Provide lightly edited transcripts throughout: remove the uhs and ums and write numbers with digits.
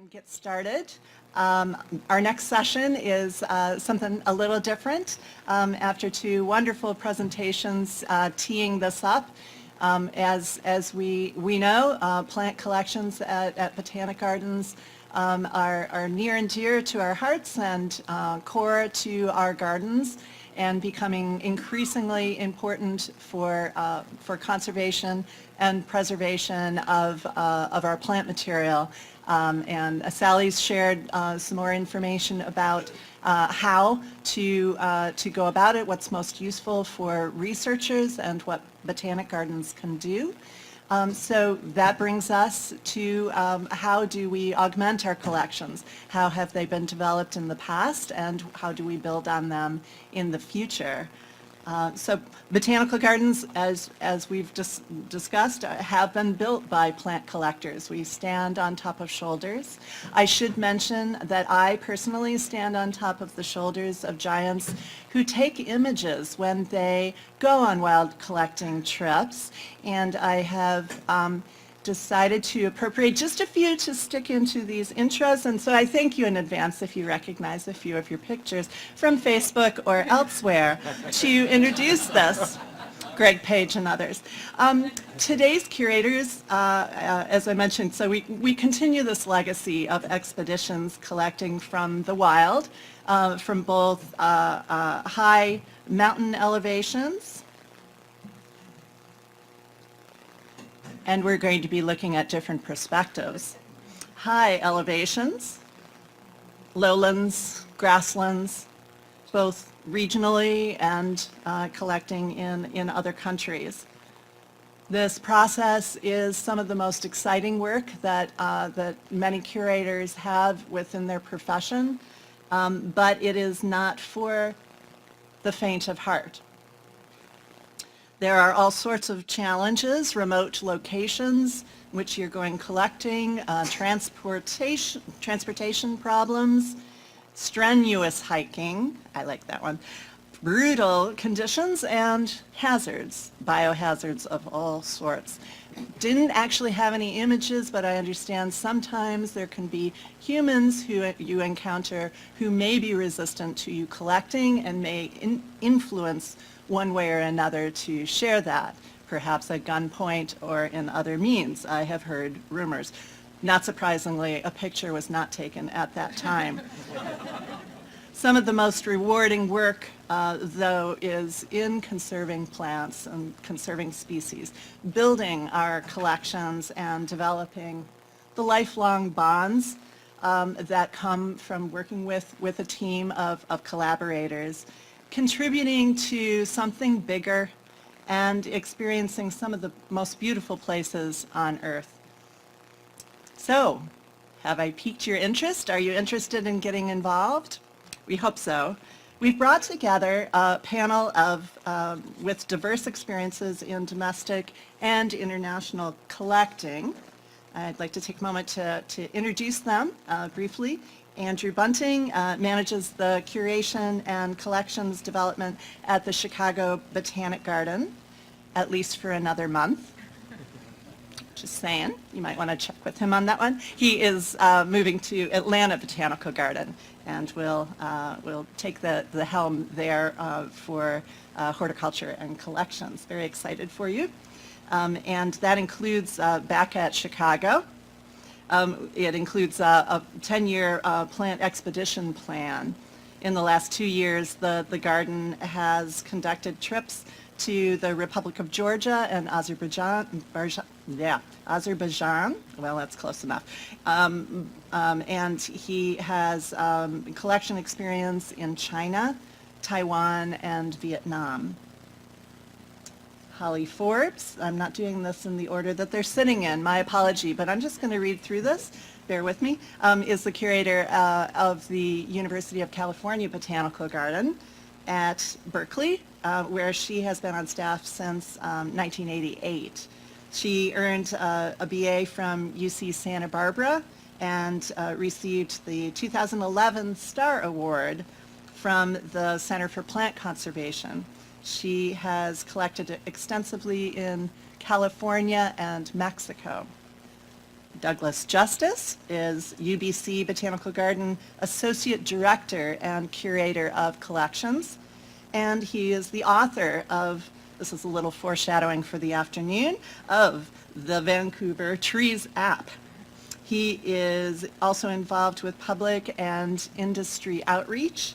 and get started. Our next session is something a little different. After two wonderful presentations teeing this up, as we know, plant collections at Botanic Gardens are near and dear to our hearts and core to our gardens, and becoming increasingly important for conservation and preservation of our plant material. And Sally's shared some more information about how to go about it, what's most useful for researchers, and what Botanic Gardens can do. So that brings us to how do we augment our collections? How have they been developed in the past, and how do we build on them in the future? So botanical gardens, as we've discussed, have been built by plant collectors. We stand on top of shoulders. I should mention that I personally stand on top of the shoulders of giants who take images when they go on wild collecting trips, and I have decided to appropriate just a few to stick into these intros, and so I thank you in advance if you recognize a few of your pictures from Facebook or elsewhere to introduce this. Greg Page and others. Today's curators, as I mentioned, so we continue this legacy of expeditions collecting from the wild, from both high mountain elevations, and we're going to be looking at different perspectives. High elevations, lowlands, grasslands, both regionally and collecting in other countries. This process is some of the most exciting work that many curators have within their profession, but it is not for the faint of heart. There are all sorts of challenges: remote locations, which you're going collecting, transportation problems, strenuous hiking, I like that one, brutal conditions, and hazards, biohazards of all sorts. Didn't actually have any images, but I understand sometimes there can be humans who you encounter who may be resistant to you collecting and may influence one way or another to share that, perhaps at gunpoint or in other means. I have heard rumors. Not surprisingly, a picture was not taken at that time. Some of the most rewarding work, though, is in conserving plants and conserving species, building our collections and developing the lifelong bonds that come from working with a team of collaborators, contributing to something bigger and experiencing some of the most beautiful places on Earth. So, have I piqued your interest? Are you interested in getting involved? We hope so. We've brought together a panel of with diverse experiences in domestic and international collecting. I'd like to take a moment to introduce them briefly. Andrew Bunting manages the curation and collections development at the Chicago Botanic Garden, at least for another month. Just saying, you might want to check with him on that one. He is moving to Atlanta Botanical Garden, and will take the helm there for horticulture and collections. Very excited for you. And that includes back at Chicago. It includes a 10-year plant expedition plan. In the last 2 years, the garden has conducted trips to the Republic of Georgia and Azerbaijan. Well, that's close enough. And he has collection experience in China, Taiwan, and Vietnam. Holly Forbes, I'm not doing this in the order that they're sitting in, my apology, but I'm just going to read through this, bear with me, is the curator of the University of California Botanical Garden at Berkeley, where she has been on staff since 1988. She earned a BA from UC Santa Barbara and received the 2011 Star Award from the Center for Plant Conservation. She has collected extensively in California and Mexico. Douglas Justice is UBC Botanical Garden Associate Director and Curator of Collections. And he is the author of, this is a little foreshadowing for the afternoon, of the Vancouver Trees app. He is also involved with public and industry outreach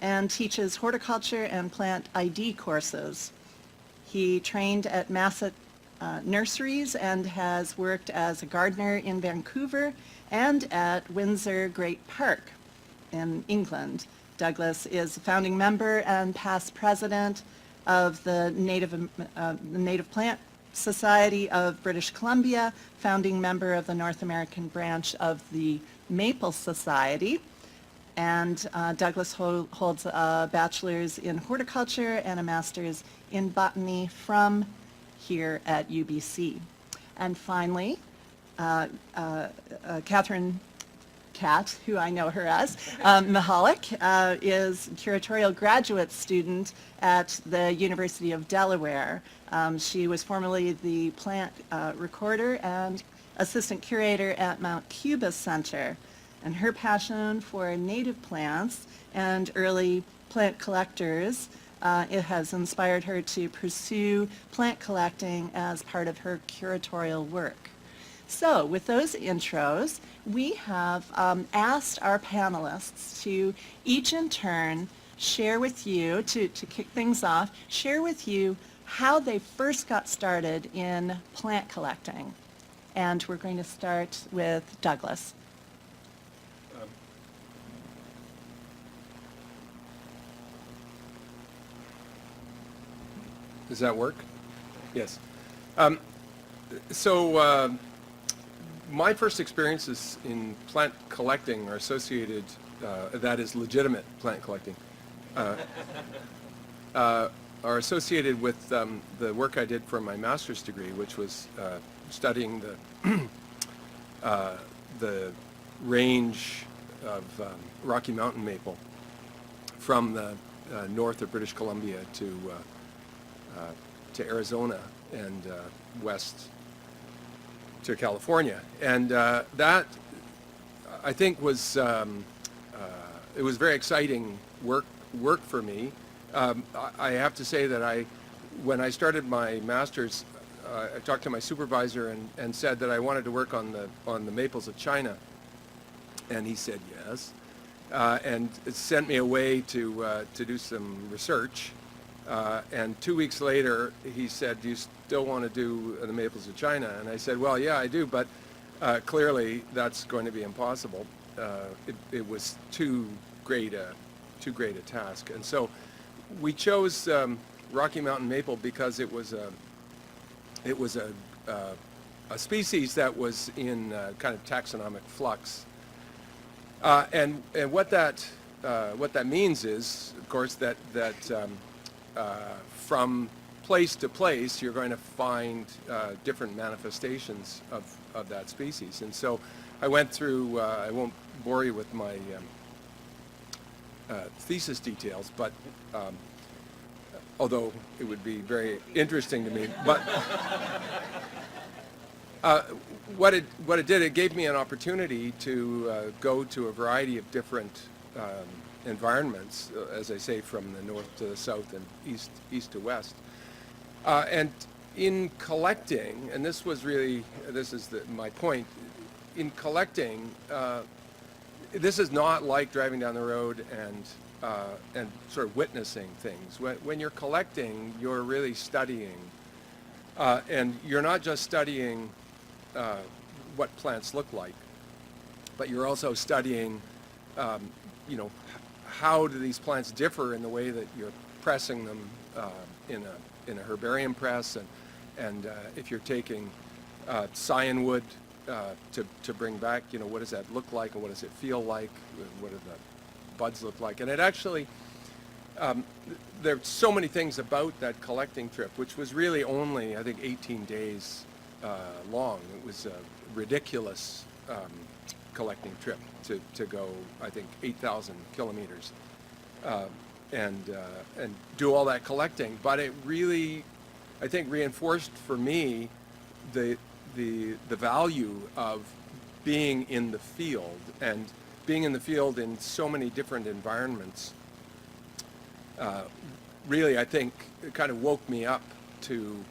and teaches horticulture and plant ID courses. He trained at Masset Nurseries and has worked as a gardener in Vancouver and at Windsor Great Park in England. Douglas is a founding member and past president of the Native Plant Society of British Columbia, founding member of the North American branch of the Maple Society. And Douglas holds a bachelor's in horticulture and a master's in botany from here at UBC. And finally, Catherine Cat, who I know her as, Meholic, is curatorial graduate student at the University of Delaware. She was formerly the plant recorder and assistant curator at Mount Cuba Center. And her passion for native plants and early plant collectors, it has inspired her to pursue plant collecting as part of her curatorial work. So with those intros, we have asked our panelists to each in turn share with you, to kick things off, share with you how they first got started in plant collecting. And we're going to start with Douglas. Does that work? Yes. My first experiences in plant collecting are associated, that is legitimate plant collecting, are associated with the work I did for my master's degree, which was studying the range of Rocky Mountain maple from the north of British Columbia to Arizona and west to California, and that I think was it was very exciting work for me. I have to say that when I started my master's, I talked to my supervisor and said that I wanted to work on the maples of China, and he said yes, and it sent me away to do some research. And 2 weeks later, he said, "Do you still want to do the maples of China?" And I said, "Well, yeah, I do, but clearly that's going to be impossible. It was too great a task." And so we chose Rocky Mountain maple because it was a species that was in kind of taxonomic flux. And what that means is, of course, that from place to place, you're going to find different manifestations of that species. And so I went through, I won't bore you with my thesis details, but although it would be very interesting to me, but what it did, it gave me an opportunity to go to a variety of different environments, as I say, from the north to the south and east to west. And in collecting, and this is my point, in collecting, this is not like driving down the road and sort of witnessing things. When you're collecting, you're really studying, and you're not just studying what plants look like, but you're also studying, how do these plants differ in the way that you're pressing them in a herbarium press, and if you're taking cyanwood to bring back, what does that look like, and what does it feel like, what do the buds look like. And it actually, there's so many things about that collecting trip, which was really only, I think, 18 days long. It was a ridiculous collecting trip to go, I think, 8,000 kilometers and do all that collecting. But it really, I think, reinforced for me the the value of being in the field, and being in the field in so many different environments really, I think, kind of woke me up to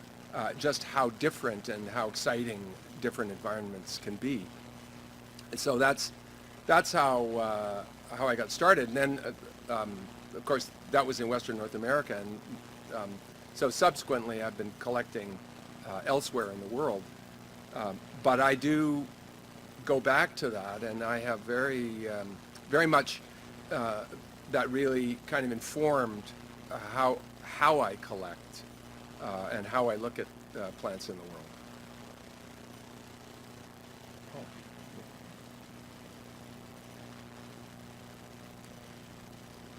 just how different and how exciting different environments can be. And so that's how I got started. And then, of course, that was in Western North America, and so subsequently I've been collecting elsewhere in the world. But I do go back to that, and I have very much that really kind of informed how I collect and how I look at plants in the world.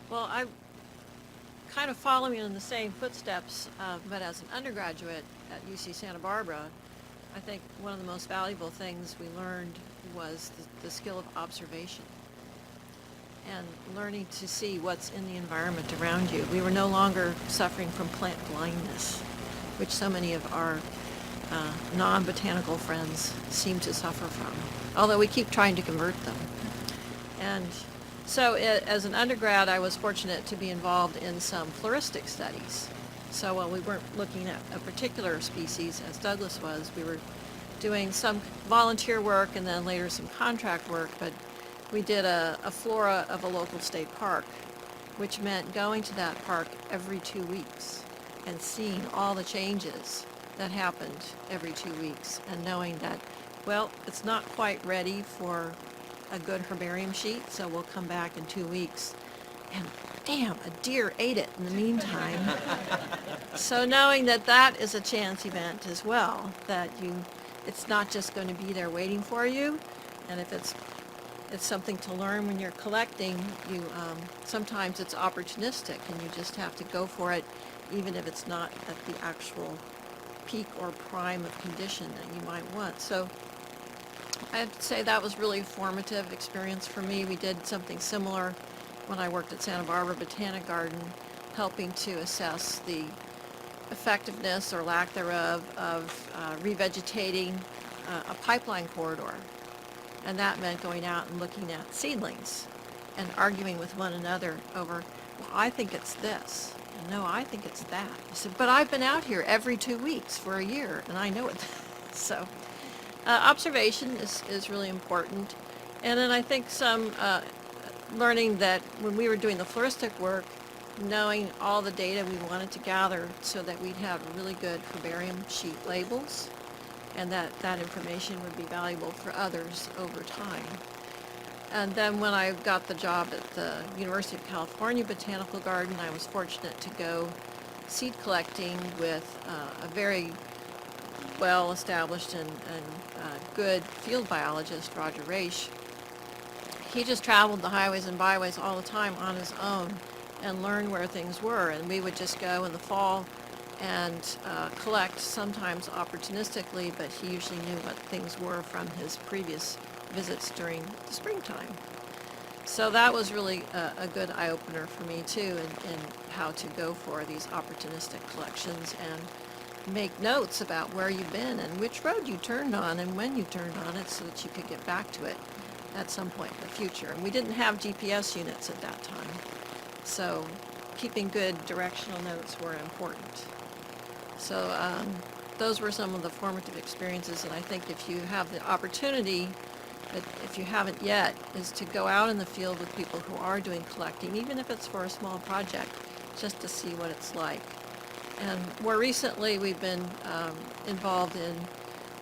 Well, I'm kind of following in the same footsteps, but as an undergraduate at UC Santa Barbara, I think one of the most valuable things we learned was the skill of observation and learning to see what's in the environment around you. We were no longer suffering from plant blindness, which so many of our non-botanical friends seem to suffer from, although we keep trying to convert them. And so as an undergrad, I was fortunate to be involved in some floristic studies. So while we weren't looking at a particular species, as Douglas was, we were doing some volunteer work and then later some contract work, but we did a flora of a local state park, which meant going to that park every 2 weeks and seeing all the changes that happened every 2 weeks, and knowing that, well, it's not quite ready for a good herbarium sheet, so we'll come back in 2 weeks, and damn, a deer ate it in the meantime. So knowing that that is a chance event as well, that it's not just going to be there waiting for you, and if it's something to learn when you're collecting, sometimes it's opportunistic, and you just have to go for it, even if it's not at the actual peak or prime of condition that you might want. So I'd say that was really a formative experience for me. We did something similar when I worked at Santa Barbara Botanic Garden, helping to assess the effectiveness or lack thereof of revegetating a pipeline corridor. And that meant going out and looking at seedlings and arguing with one another over, well, I think it's this. And no, I think it's that. I said, but I've been out here every 2 weeks for a year, and I know it. So observation is really important. And then I think some learning that when we were doing the floristic work, knowing all the data we wanted to gather so that we'd have really good herbarium sheet labels, and that information would be valuable for others over time. And then when I got the job at the University of California Botanical Garden, I was fortunate to go seed collecting with a very well-established and good field biologist, Roger Raish. He just traveled the highways and byways all the time on his own and learned where things were. And we would just go in the fall and collect, sometimes opportunistically, but he usually knew what things were from his previous visits during the springtime. So that was really a good eye-opener for me too, in how to go for these opportunistic collections and make notes about where you've been and which road you turned on and when you turned on it, so that you could get back to it at some point in the future. And we didn't have GPS units at that time, so keeping good directional notes were important. So those were some of the formative experiences, and I think if you have the opportunity, but if you haven't yet, is to go out in the field with people who are doing collecting, even if it's for a small project, just to see what it's like. And more recently, we've been involved in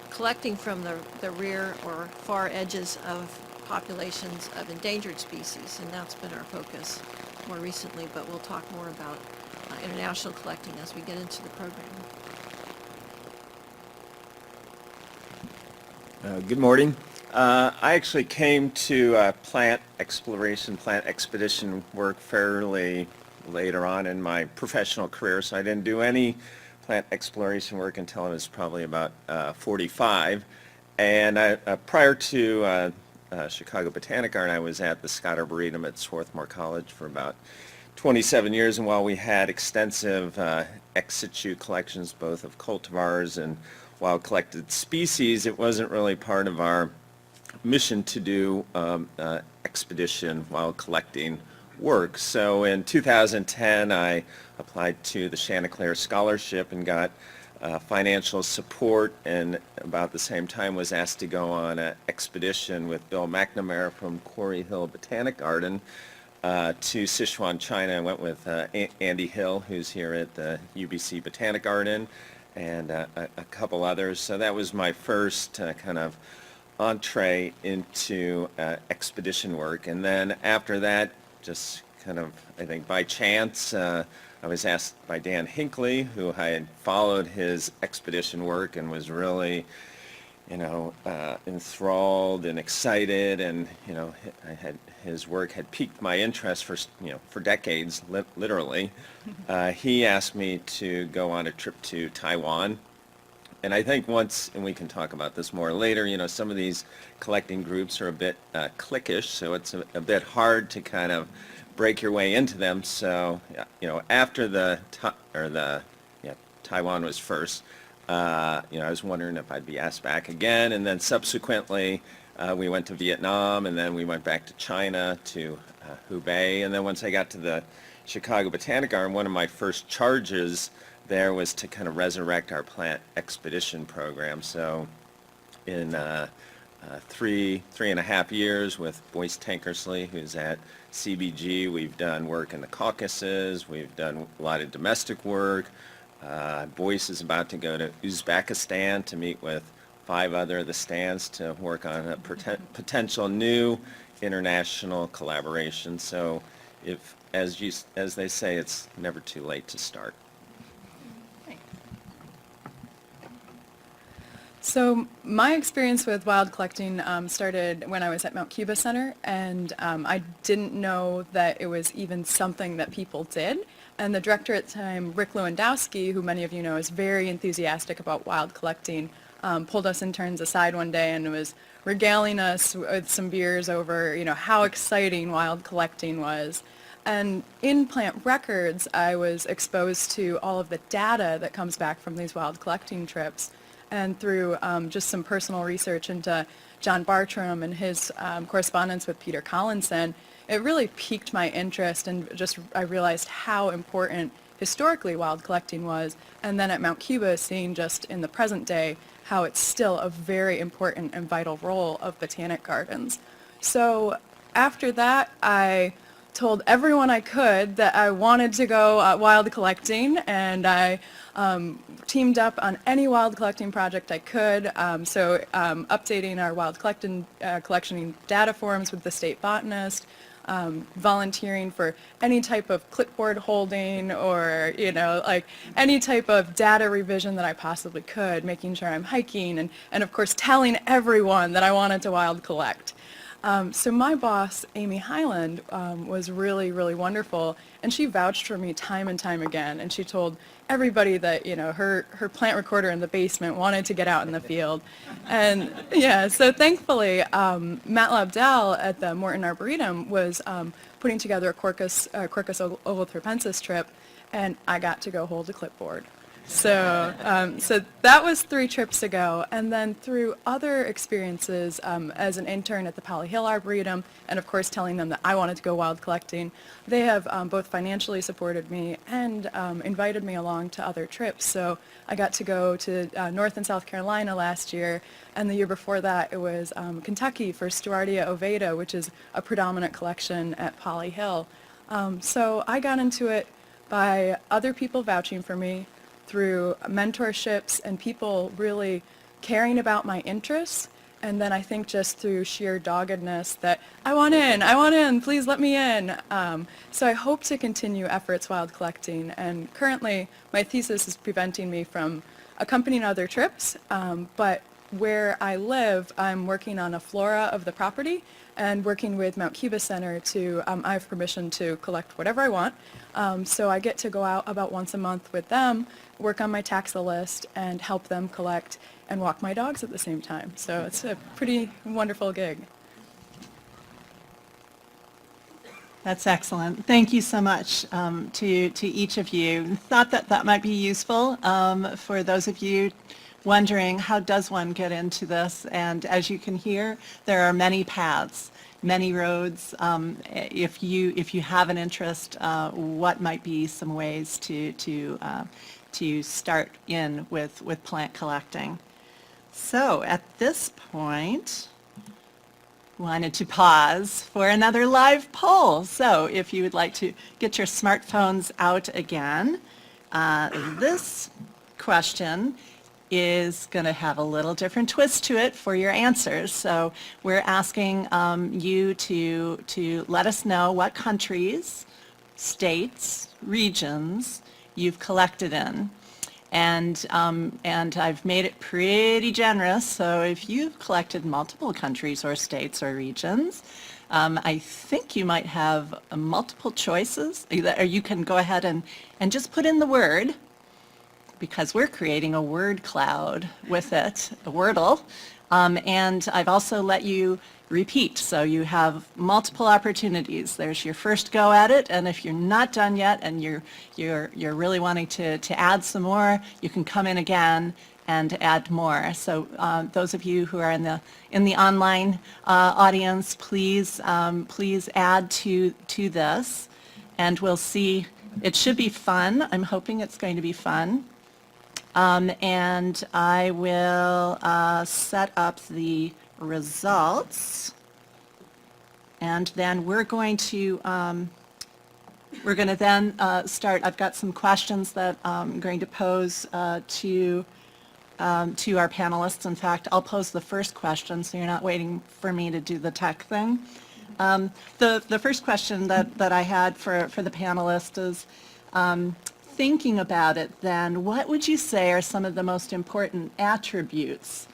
collecting from the rear or far edges of populations of endangered species, and that's been our focus more recently, but we'll talk more about international collecting as we get into the program. Good morning. I actually came to plant exploration, plant expedition work fairly later on in my professional career, so I didn't do any plant exploration work until I was probably about 45. And prior to Chicago Botanic Garden, I was at the Scott Arboretum at Swarthmore College for about 27 years, and while we had extensive ex situ collections both of cultivars and wild collected species, it wasn't really part of our mission to do expedition wild collecting work. So in 2010, I applied to the Chanticleer Scholarship and got financial support, and about the same time was asked to go on an expedition with Bill McNamara from Quarry Hill Botanic Garden to Sichuan, China. I went with Andy Hill, who's here at the UBC Botanic Garden, and a couple others. So that was my first kind of entree into expedition work. And then after that, just kind of, I think by chance, I was asked by Dan Hinckley, who I had followed his expedition work and was really, enthralled and excited, and his work had piqued my interest for decades, literally. He asked me to go on a trip to Taiwan. And I think once, and we can talk about this more later, some of these collecting groups are a bit cliquish, so it's a bit hard to kind of break your way into them. So, after Taiwan was first, I was wondering if I'd be asked back again, and then subsequently we went to Vietnam, and then we went back to China, to Hubei, and then once I got to the Chicago Botanic Garden, one of my first charges there was to kind of resurrect our plant expedition program. So in 3.5 years with Boyce Tankersley, who's at CBG, we've done work in the Caucasus, we've done a lot of domestic work. Boyce is about to go to Uzbekistan to meet with 5 other of the stands to work on a potential new international collaboration. So as they say, it's never too late to start. So my experience with wild collecting started when I was at Mount Cuba Center, and I didn't know that it was even something that people did. And the director at the time, Rick Lewandowski, who many of you know is very enthusiastic about wild collecting, pulled us interns aside one day and was regaling us with some beers over, how exciting wild collecting was. And in plant records, I was exposed to all of the data that comes back from these wild collecting trips. And through just some personal research into John Bartram and his correspondence with Peter Collinson, it really piqued my interest, and I realized how important historically wild collecting was. And then at Mount Cuba, seeing just in the present day how it's still a very important and vital role of botanic gardens. So after that, I told everyone I could that I wanted to go wild collecting, and I teamed up on any wild collecting project I could. So updating our wild collection data forms with the state botanist, volunteering for any type of clipboard holding, or any type of data revision that I possibly could, making sure I'm hiking, and of course telling everyone that I wanted to wild collect. So my boss, Amy Highland, was really, really wonderful, and she vouched for me time and time again, and she told everybody that, her plant recorder in the basement wanted to get out in the field. And yeah, so thankfully, Matt Labdell at the Morton Arboretum was putting together a Quercus ovotherpensis trip, and I got to go hold a clipboard. So that was 3 trips ago, and then through other experiences as an intern at the Pali Hill Arboretum, and of course telling them that I wanted to go wild collecting, they have both financially supported me and invited me along to other trips. So I got to go to North and South Carolina last year, and the year before that it was Kentucky for Stewardia ovata, which is a predominant collection at Pali Hill. So I got into it by other people vouching for me, through mentorships and people really caring about my interests, and then I think just through sheer doggedness that I want in, please let me in. So I hope to continue efforts wild collecting, and currently my thesis is preventing me from accompanying other trips, but where I live, I'm working on a flora of the property and working with Mount Cuba Center to, I have permission to collect whatever I want. So I get to go out about once a month with them, work on my taxa list, and help them collect and walk my dogs at the same time. So it's a pretty wonderful gig. That's excellent. Thank you so much to each of you. Thought that that might be useful for those of you wondering how does one get into this. And as you can hear, there are many paths, many roads. If you have an interest, what might be some ways to start in with plant collecting. So at this point, wanted to pause for another live poll. So if you would like to get your smartphones out again, this question is going to have a little different twist to it for your answers. So we're asking you to let us know what countries, states, regions you've collected in. And I've made it pretty generous, so if you've collected multiple countries or states or regions, I think you might have multiple choices. Or you can go ahead and just put in the word, because we're creating a word cloud with it, a Wordle. And I've also let you repeat, so you have multiple opportunities. There's your first go at it, and if you're not done yet and you're really wanting to add some more, you can come in again and add more. So those of you who are in the online audience, please add to this, and we'll see. It should be fun. I'm hoping it's going to be fun. And I will set up the results, and then we're going to then start. I've got some questions that I'm going to pose to our panelists. In fact, I'll pose the first question, so you're not waiting for me to do the tech thing. The first question that I had for the panelists is, thinking about it then, what would you say are some of the most important attributes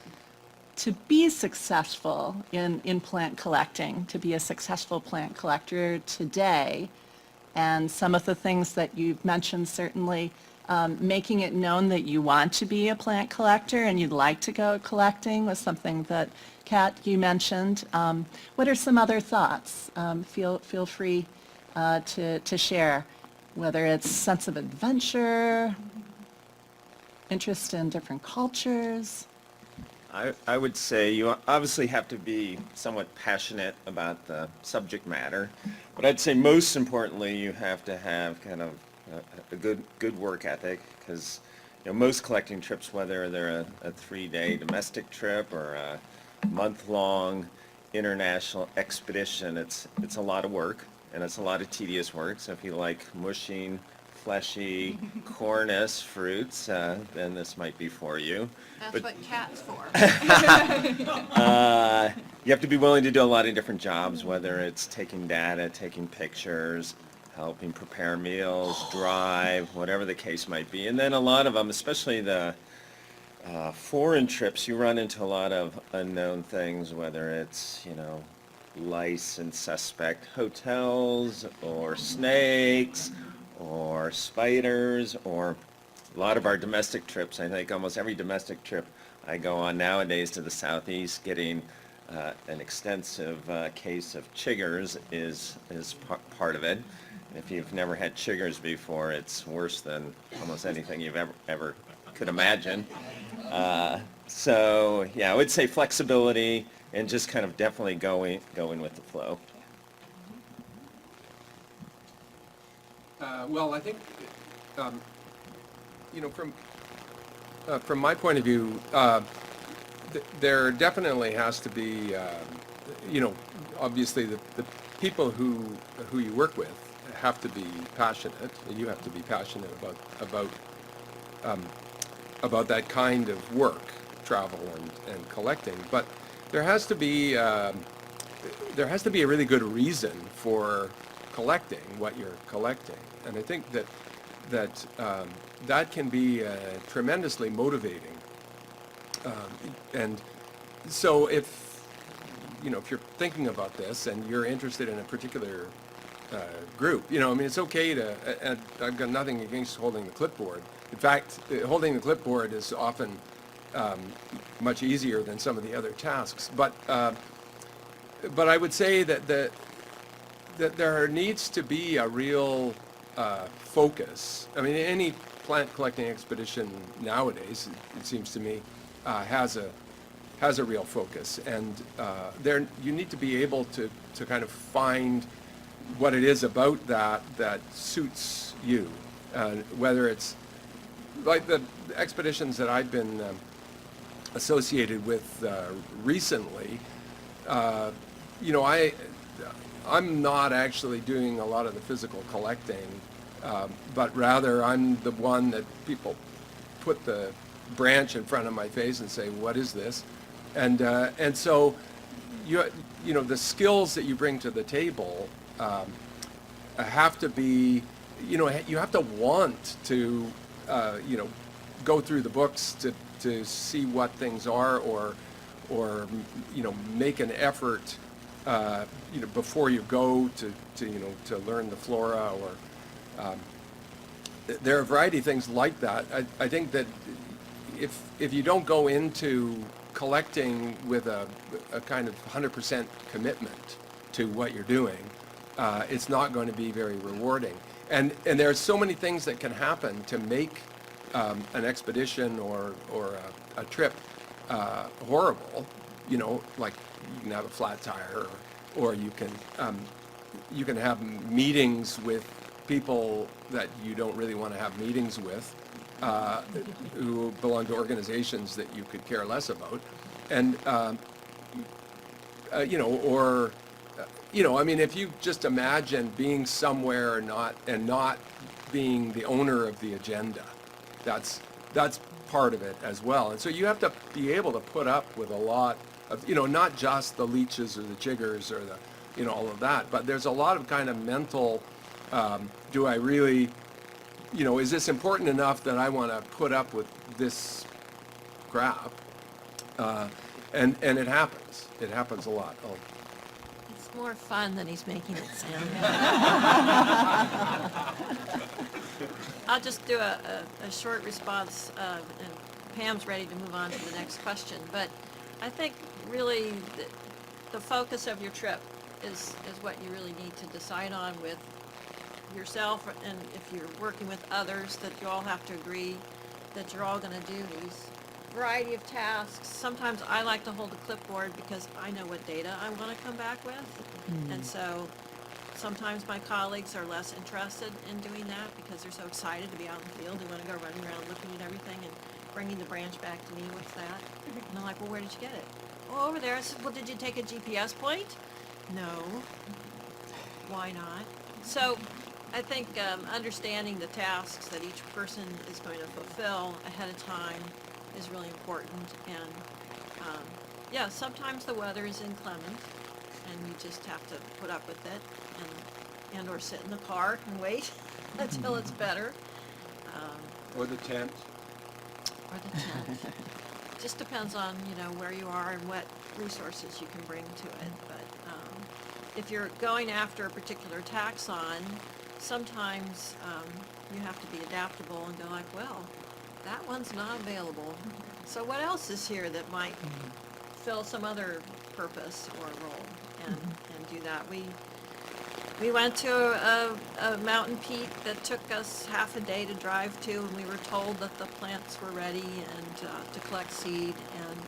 to be successful in plant collecting, to be a successful plant collector today? And some of the things that you've mentioned, certainly making it known that you want to be a plant collector and you'd like to go collecting was something that, Kat, you mentioned. What are some other thoughts? Feel free to share, whether it's sense of adventure, interest in different cultures. I would say you obviously have to be somewhat passionate about the subject matter, but I'd say most importantly you have to have kind of a good work ethic, because most collecting trips, whether they're a 3-day domestic trip or a month-long international expedition, it's a lot of work, and it's a lot of tedious work. So if you like mushing, fleshy, cornous fruits, then this might be for you. That's what cat's for. You have to be willing to do a lot of different jobs, whether it's taking data, taking pictures, helping prepare meals, drive, whatever the case might be. And then a lot of them, especially the foreign trips, you run into a lot of unknown things, whether it's, lice and suspect hotels, or snakes, or spiders, or a lot of our domestic trips. I think almost every domestic trip I go on nowadays to the southeast, getting an extensive case of chiggers is part of it. If you've never had chiggers before, it's worse than almost anything you've ever could imagine. So yeah, I would say flexibility and just kind of definitely going with the flow. Well, I think, from my point of view, there definitely has to be, obviously the people who you work with have to be passionate, and you have to be passionate about that kind of work, travel and collecting. But there has to be a really good reason for collecting what you're collecting, and I think that can be tremendously motivating. And so if you're thinking about this and you're interested in a particular group, it's okay to, and I've got nothing against holding the clipboard. In fact, holding the clipboard is often much easier than some of the other tasks. But I would say that that there needs to be a real focus. I mean, any plant collecting expedition nowadays, it seems to me, has a real focus, and there you need to be able to kind of find what it is about that suits you, whether it's like the expeditions that I've been associated with recently. You know, I'm not actually doing a lot of the physical collecting, but rather I'm the one that people put the branch in front of my face and say, "What is this?" And so you know the skills that you bring to the table have to be, you know, you have to want to you know, go through the books to see what things are, or you know, make an effort you know, before you go to you know, to learn the flora, or there are a variety of things like that. I think that if you don't go into collecting with a kind of 100% commitment to what you're doing, it's not going to be very rewarding. And there are so many things that can happen to make an expedition or a trip horrible. You know, like you can have a flat tire, or you can have meetings with people that you don't really want to have meetings with, who belong to organizations that you could care less about, and you know, or you know, I mean, if you just imagine being somewhere not being the owner of the agenda, that's part of it as well. And so you have to be able to put up with a lot of, you know, not just the leeches or the jiggers or the, you know, all of that, but there's a lot of kind of mental, do I really, you know, is this important enough that I want to put up with this crap? And it happens. It happens a lot. Oh. It's more fun than he's making it sound. I'll just do a short response, and Pam's ready to move on to the next question. But I think really the focus of your trip is what you really need to decide on with yourself, and if you're working with others, that you all have to agree that you're all going to do these variety of tasks. Sometimes I like to hold a clipboard because I know what data I want to come back with, and so sometimes my colleagues are less interested in doing that because they're so excited to be out in the field. They want to go running around looking at everything and bringing the branch back to me. What's that? And I'm like, well, where did you get it? Oh, over there. I said, well, did you take a GPS point? No. Why not? So I think understanding the tasks that each person is going to fulfill ahead of time is really important. And yeah, sometimes the weather is inclement, and you just have to put up with it, and or sit in the car and wait until it's better. Or the tent. Or the tent. Just depends on, you know, where you are and what resources you can bring to it. But if you're going after a particular taxon, sometimes you have to be adaptable and go like, well, that one's not available. So what else is here that might fill some other purpose or role, and do that. We went to a mountain peak that took us half a day to drive to, and we were told that the plants were ready and to collect seed, and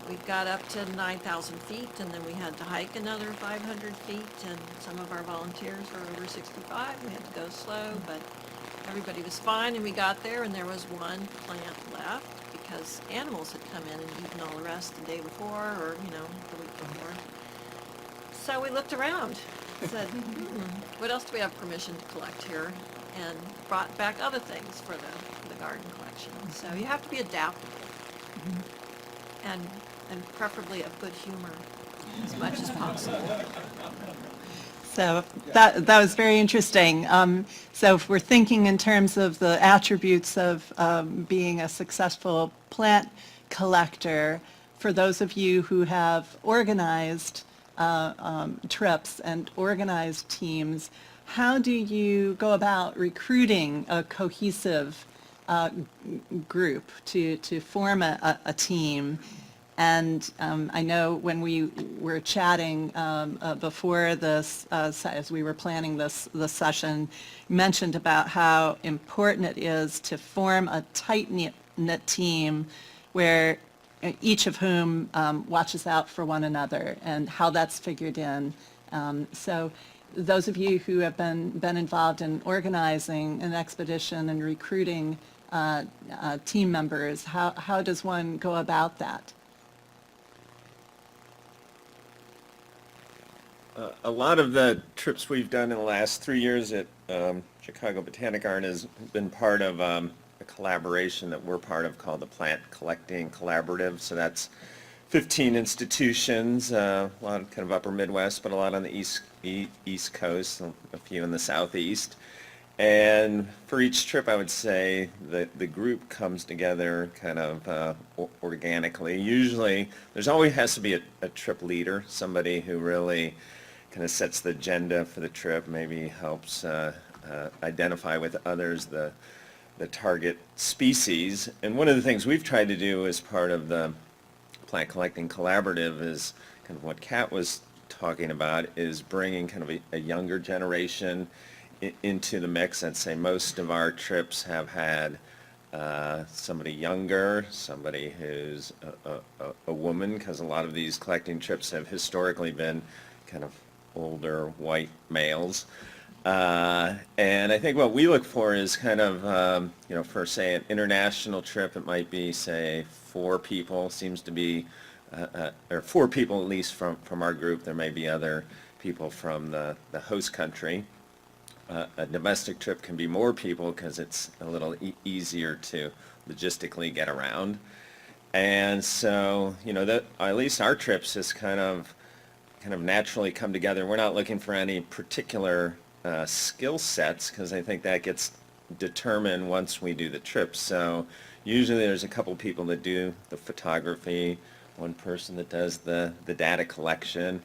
we got up to 9,000 feet, and then we had to hike another 500 feet, and some of our volunteers were over 65. We had to go slow, but everybody was fine, and we got there, and there was one plant left because animals had come in and eaten all the rest the day before, or, you know, the week before. So we looked around, said, what else do we have permission to collect here? And brought back other things for the garden collection. So you have to be adaptable, and preferably of good humor as much as possible. So that was very interesting. So if we're thinking in terms of the attributes of being a successful plant collector, for those of you who have organized trips and organized teams, how do you go about recruiting a cohesive group to form a team? And I know when we were chatting before this, as we were planning this session, you mentioned about how important it is to form a tight-knit team where each of whom watches out for one another, and how that's figured in. So those of you who have been involved in organizing an expedition and recruiting team members, how does one go about that? A lot of the trips we've done in the last 3 years at Chicago Botanic Garden has been part of a collaboration that we're part of called the Plant Collecting Collaborative. So that's 15 institutions, a lot kind of upper Midwest, but a lot on the East Coast, a few in the Southeast. And for each trip, I would say that the group comes together kind of organically. Usually, there's always has to be a trip leader, somebody who really kind of sets the agenda for the trip, maybe helps identify with others the target species. And one of the things we've tried to do as part of the Plant Collecting Collaborative is kind of what Kat was talking about, is bringing kind of a younger generation into the mix. I'd say most of our trips have had somebody younger, somebody who's a woman, because a lot of these collecting trips have historically been kind of older white males. And I think what we look for is kind of, for say an international trip, it might be, say, 4 people seems to be, or 4 people at least from our group. There may be other people from the host country. A domestic trip can be more people because it's a little easier to logistically get around. And so, that at least our trips just kind of naturally come together. We're not looking for any particular skill sets, because I think that gets determined once we do the trip. So usually there's a couple people that do the photography, one person that does the data collection.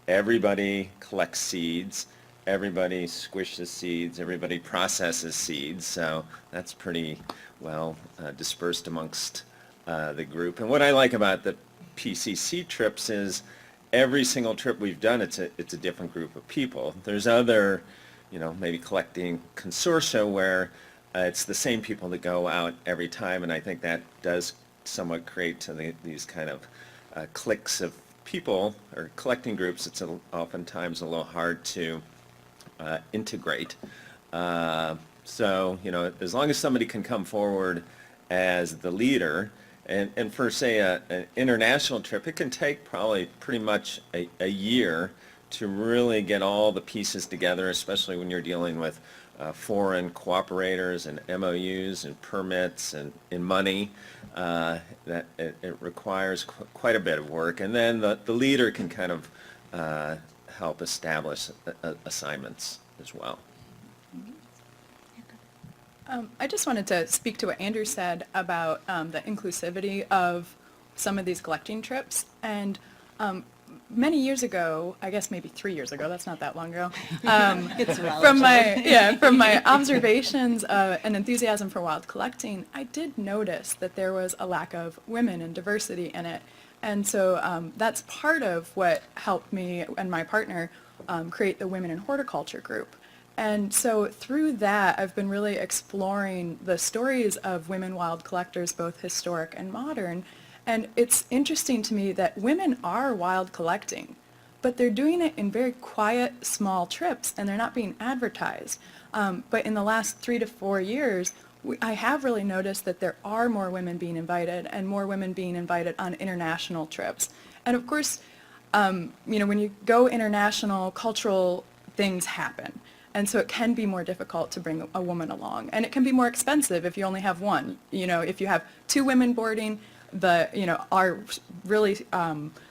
Everybody collects seeds. Everybody squishes seeds, everybody processes seeds, so that's pretty well dispersed amongst the group. And what I like about the PCC trips is every single trip we've done, it's a different group of people. There's other, maybe collecting consortia where it's the same people that go out every time, and I think that does somewhat create these kind of cliques of people or collecting groups. It's oftentimes a little hard to integrate. So, as long as somebody can come forward as the leader, and for, say, an international trip, it can take probably pretty much a year to really get all the pieces together, especially when you're dealing with foreign cooperators and MOUs and permits and money. That it requires quite a bit of work. And then the leader can kind of help establish assignments as well. I just wanted to speak to what Andrew said about the inclusivity of some of these collecting trips. And many years ago, I guess maybe 3 years ago, that's not that long ago, It's relative. from my observations and enthusiasm for wild collecting, I did notice that there was a lack of women and diversity in it. And so that's part of what helped me and my partner create the Women in Horticulture group. And so through that, I've been really exploring the stories of women wild collectors, both historic and modern. And it's interesting to me that women are wild collecting, but they're doing it in very quiet, small trips, and they're not being advertised. But in the last 3 to 4 years, I have really noticed that there are more women being invited and more women being invited on international trips. And of course, when you go international, cultural things happen. And so it can be more difficult to bring a woman along. And it can be more expensive if you only have one. If you have 2 women boarding, our really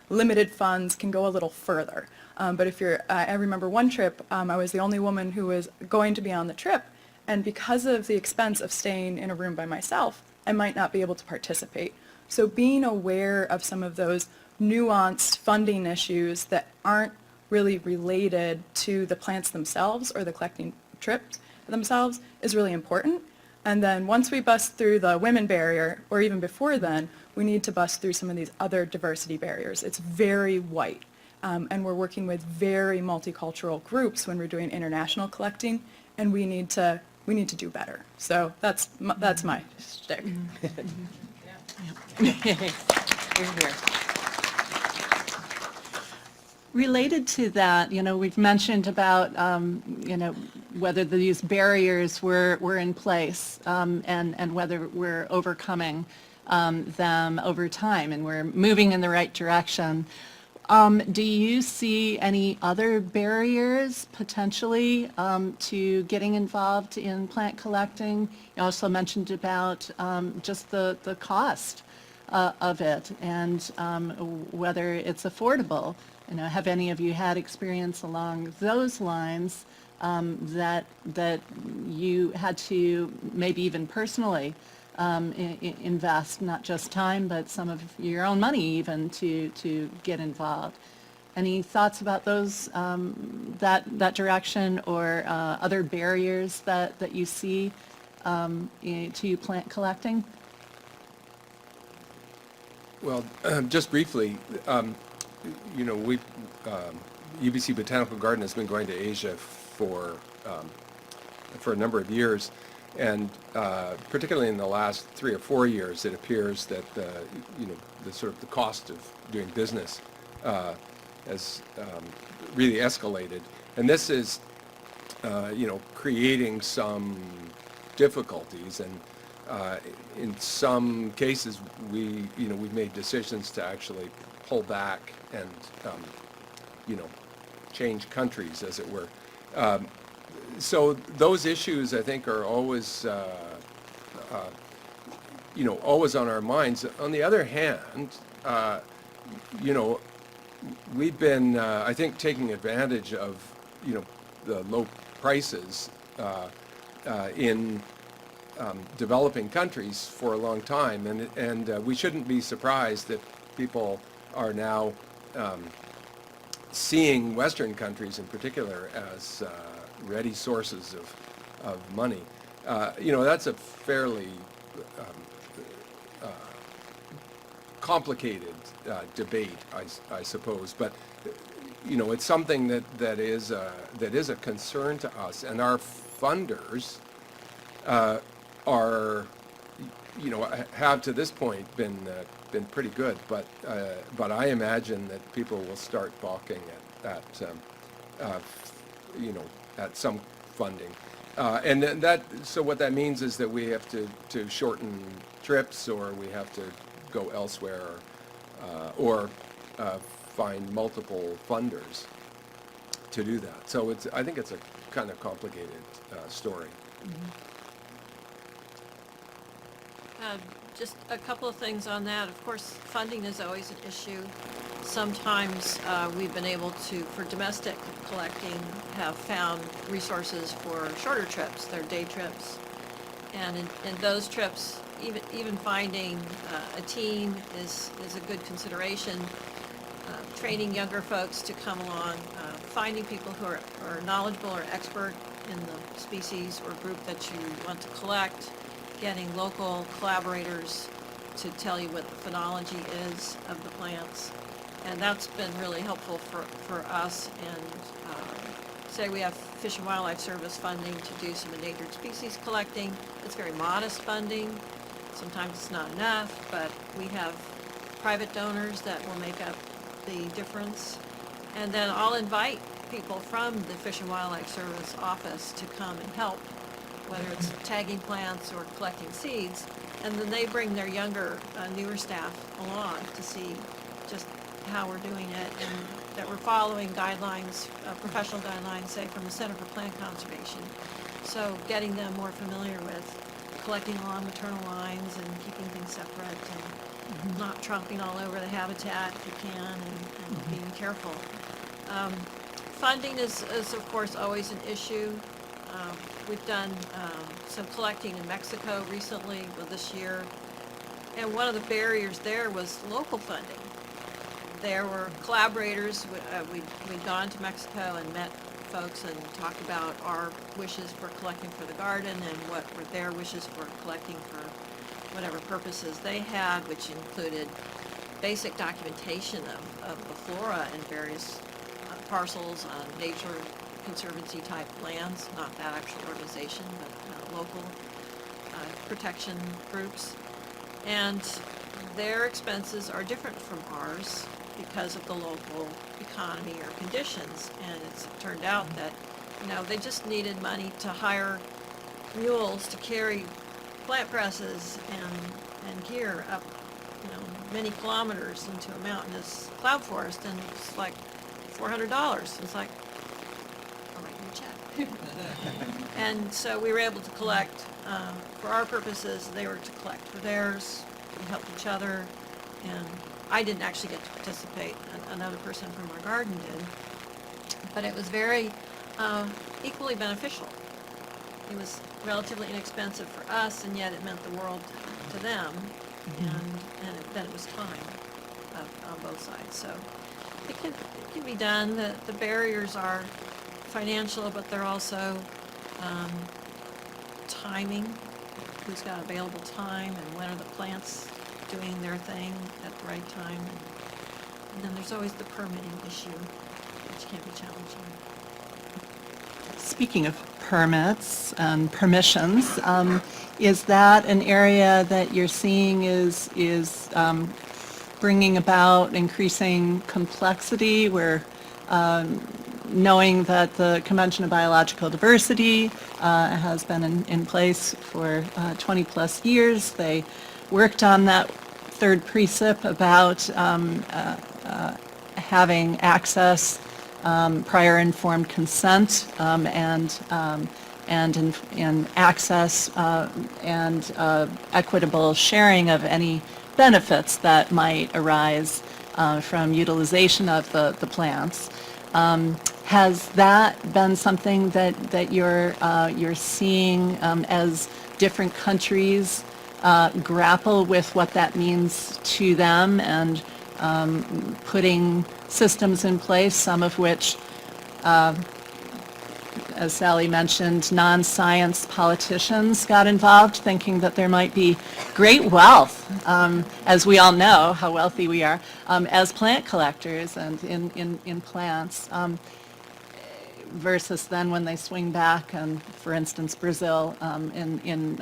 limited funds can go a little further. But if I remember one trip, I was the only woman who was going to be on the trip. And because of the expense of staying in a room by myself, I might not be able to participate. So being aware of some of those nuanced funding issues that aren't really related to the plants themselves or the collecting trips themselves is really important. And then once we bust through the women barrier, or even before then, we need to bust through some of these other diversity barriers. It's very white. And we're working with very multicultural groups when we're doing international collecting, and we need to do better. So that's my shtick. Hear, hear. Related to that, we've mentioned about, whether these barriers were in place, and whether we're overcoming them over time and we're moving in the right direction. Do you see any other barriers potentially to getting involved in plant collecting? You also mentioned about just the cost of it and whether it's affordable. Have any of you had experience along those lines that you had to maybe even personally invest not just time but some of your own money even to get involved? Any thoughts about those that direction or other barriers that you see to plant collecting? Well, just briefly, we UBC Botanical Garden has been going to Asia for a number of years, and particularly in the last 3 or 4 years, it appears that the sort of the cost of doing business has really escalated, and this is creating some difficulties, and in some cases we've made decisions to actually pull back and change countries, as it were. So those issues, I think, are always always on our minds. On the other hand, we've been, I think, taking advantage of the low prices in developing countries for a long time, and we shouldn't be surprised that people are now seeing Western countries in particular as ready sources of money. That's a fairly complicated debate, I suppose, but it's something that is a concern to us, and our funders are have to this point been pretty good, but I imagine that people will start balking at some funding, and then so what that means is that we have to shorten trips, or we have to go elsewhere, or find multiple funders to do that. So I think it's a kind of complicated story. Just a couple of things on that. Of course, funding is always an issue. Sometimes we've been able to, for domestic collecting, have found resources for shorter trips, their day trips. And in those trips, even finding a team is a good consideration. Training younger folks to come along, finding people who are knowledgeable or expert in the species or group that you want to collect, getting local collaborators to tell you what the phenology is of the plants. And that's been really helpful for us. And say we have Fish and Wildlife Service funding to do some endangered species collecting. It's very modest funding. Sometimes it's not enough, but we have private donors that will make up the difference. And then I'll invite people from the Fish and Wildlife Service office to come and help, whether it's tagging plants or collecting seeds, and then they bring their younger, newer staff along to see just how we're doing it, and that we're following guidelines, professional guidelines, say, from the Center for Plant Conservation. So getting them more familiar with collecting along maternal lines and keeping things separate and not tromping all over the habitat if you can, and being careful. Funding is of course always an issue. We've done some collecting in Mexico recently, this year, and one of the barriers there was local funding. there were collaborators. We'd gone to Mexico and met folks and talked about our wishes for collecting for the garden and what were their wishes for collecting for whatever purposes they had, which included basic documentation of the flora in various parcels on nature conservancy type lands, not that actual organization, but local protection groups. And their expenses are different from ours because of the local economy or conditions. And it's turned out that, they just needed money to hire mules to carry plant presses and gear up, many kilometers into a mountainous cloud forest, and it's like $400. It's like, I'll write you a check. And so we were able to collect for our purposes. They were to collect for theirs. We helped each other, and I didn't actually get to participate. Another person from our garden did, but it was very equally beneficial. It was relatively inexpensive for us, and yet it meant the world to them, and then it was time on both sides. So it can be done. The barriers are financial, but they're also timing. Who's got available time, and when are the plants doing their thing at the right time? And then there's always the permitting issue, which can be challenging. Speaking of permits and permissions, is that an area that you're seeing is bringing about increasing complexity, where knowing that the Convention of Biological Diversity has been in place for 20 plus years. They worked on that third precept about having access, prior informed consent, and access and equitable sharing of any benefits that might arise from utilization of the plants. Has that been something that you're seeing as different countries grapple with what that means to them, and putting systems in place, some of which, as Sally mentioned, non-science politicians got involved, thinking that there might be great wealth, as we all know how wealthy we are, as plant collectors and in plants, versus then when they swing back, and for instance Brazil, in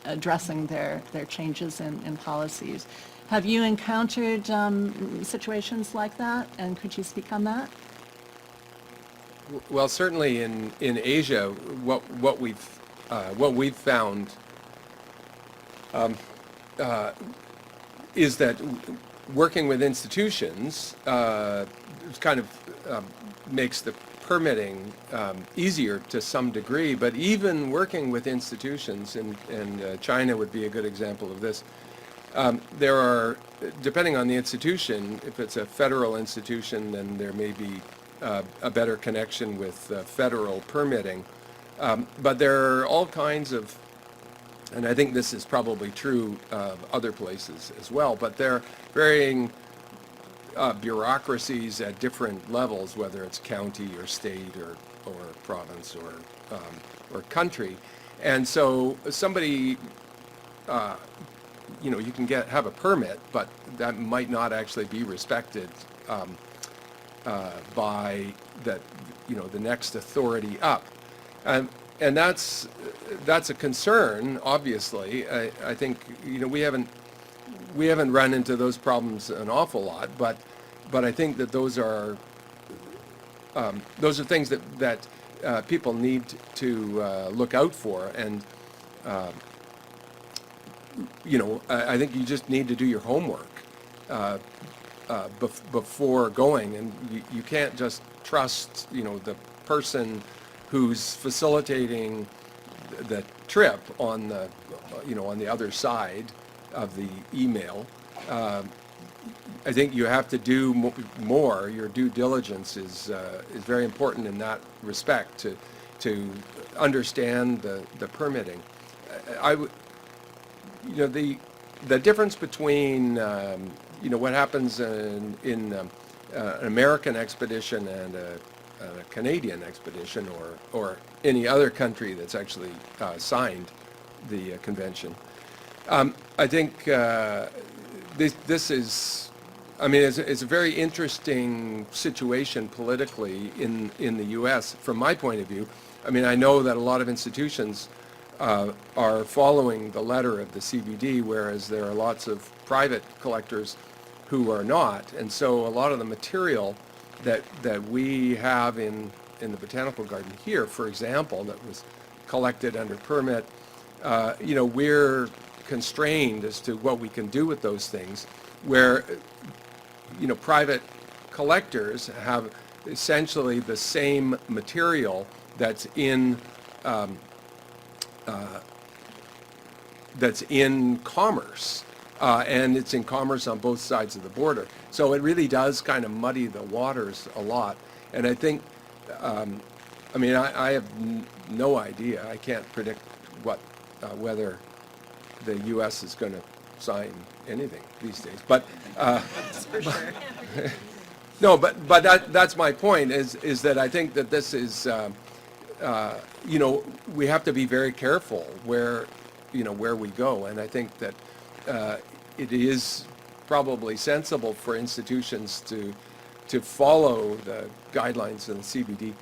addressing their changes in policies. Have you encountered situations like that, and could you speak on that? Well, certainly in Asia, what we've found is that working with institutions kind of makes the permitting easier to some degree. But even working with institutions, and China would be a good example of this. There are, depending on the institution, if it's a federal institution, then there may be a better connection with federal permitting. But there are all kinds of, and I think this is probably true of other places as well, but there are varying bureaucracies at different levels, whether it's county or state or province or country. And so somebody, you can have a permit, but that might not actually be respected by the next authority up, and that's a concern. Obviously, I think we haven't run into those problems an awful lot, but I think that those are things that people need to look out for, and I think you just need to do your homework before going, and you can't just trust the person who's facilitating the trip on the other side of the email. I think you have to do more. Your due diligence is very important in that respect, to understand the permitting. The difference between what happens in an American expedition and a Canadian expedition, or any other country that's actually signed the convention. I think this is, I mean, it's a very interesting situation politically in the U.S. from my point of view. I mean, I know that a lot of institutions are following the letter of the CBD, whereas there are lots of private collectors who are not. And so a lot of the material that we have in the botanical garden here, for example, that was collected under permit, we're constrained as to what we can do with those things, where private collectors have essentially the same material that's in commerce, and it's in commerce on both sides of the border. So it really does kind of muddy the waters a lot. And I think, I have no idea. I can't predict whether the U.S. is going to sign anything these days. But no, but that's my point. Is that I think that this is, we have to be very careful where we go, and I think that it is probably sensible for institutions to follow the guidelines of the CBD,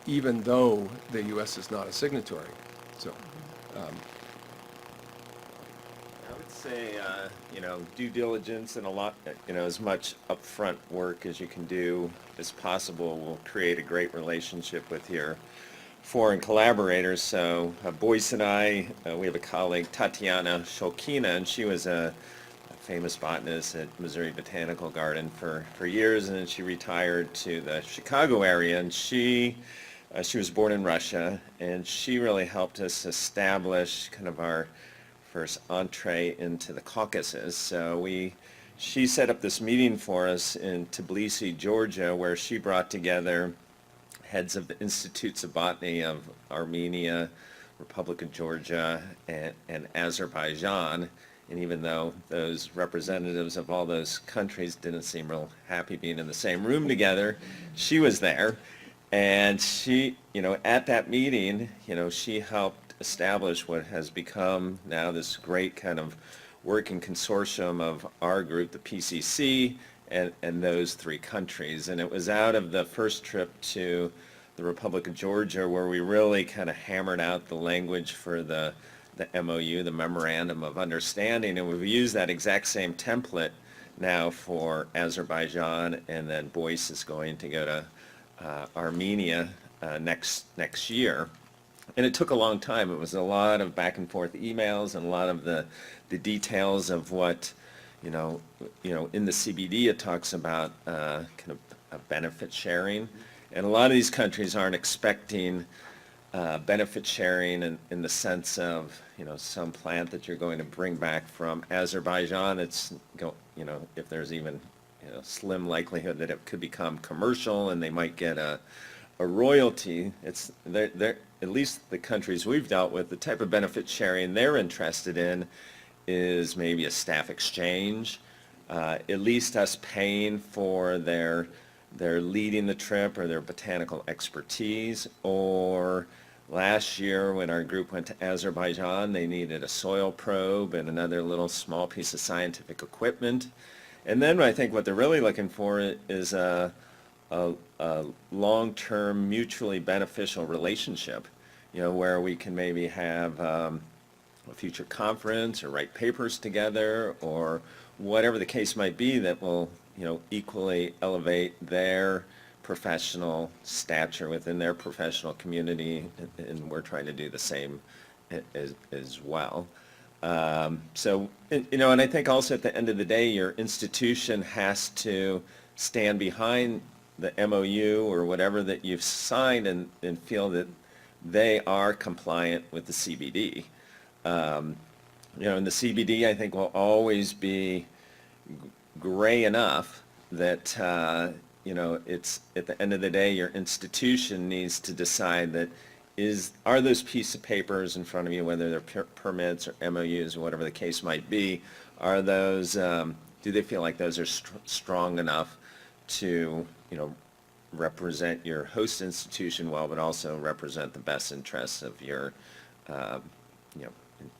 even though the U.S. is not a signatory. So. I would say, due diligence and a lot, as much upfront work as you can do as possible will create a great relationship with your foreign collaborators. So Boyce and I, we have a colleague, Tatiana Sholkina, and she was a famous botanist at Missouri Botanical Garden for years, and then she retired to the Chicago area, and she was born in Russia, and she really helped us establish kind of our first entree into the Caucasus. So she set up this meeting for us in Tbilisi, Georgia, where she brought together heads of the Institutes of Botany of Armenia, Republic of Georgia, and Azerbaijan. And even though those representatives of all those countries didn't seem real happy being in the same room together, she was there. And she, at that meeting, she helped establish what has become now this great kind of working consortium of our group, the PCC, and those three countries. And it was out of the first trip to the Republic of Georgia where we really kind of hammered out the language for the MOU, the Memorandum of Understanding, and we've used that exact same template now for Azerbaijan, and then Boyce is going to go to Armenia next year. And it took a long time. It was a lot of back and forth emails and a lot of the details of what, in the CBD it talks about kind of a benefit sharing. And a lot of these countries aren't expecting benefit sharing in the sense of, some plant that you're going to bring back from Azerbaijan. It's, if there's even, slim likelihood that it could become commercial and they might get a royalty. It's they're at least the countries we've dealt with, the type of benefit sharing they're interested in is maybe a staff exchange, at least us paying for their leading the trip or their botanical expertise. Or last year when our group went to Azerbaijan, they needed a soil probe and another little small piece of scientific equipment. And then I think what they're really looking for is a long-term mutually beneficial relationship, where we can maybe have a future conference or write papers together or whatever the case might be that will, equally elevate their professional stature within their professional community, and we're trying to do the same as well. So, and I think also at the end of the day, your institution has to stand behind the MOU or whatever that you've signed and feel that they are compliant with the CBD. And the CBD, I think, will always be gray enough that, it's at the end of the day, your institution needs to decide that are those pieces of papers in front of you, whether they're permits or MOUs or whatever the case might be, are those, do they feel like those are strong enough to, represent your host institution well, but also represent the best interests of your,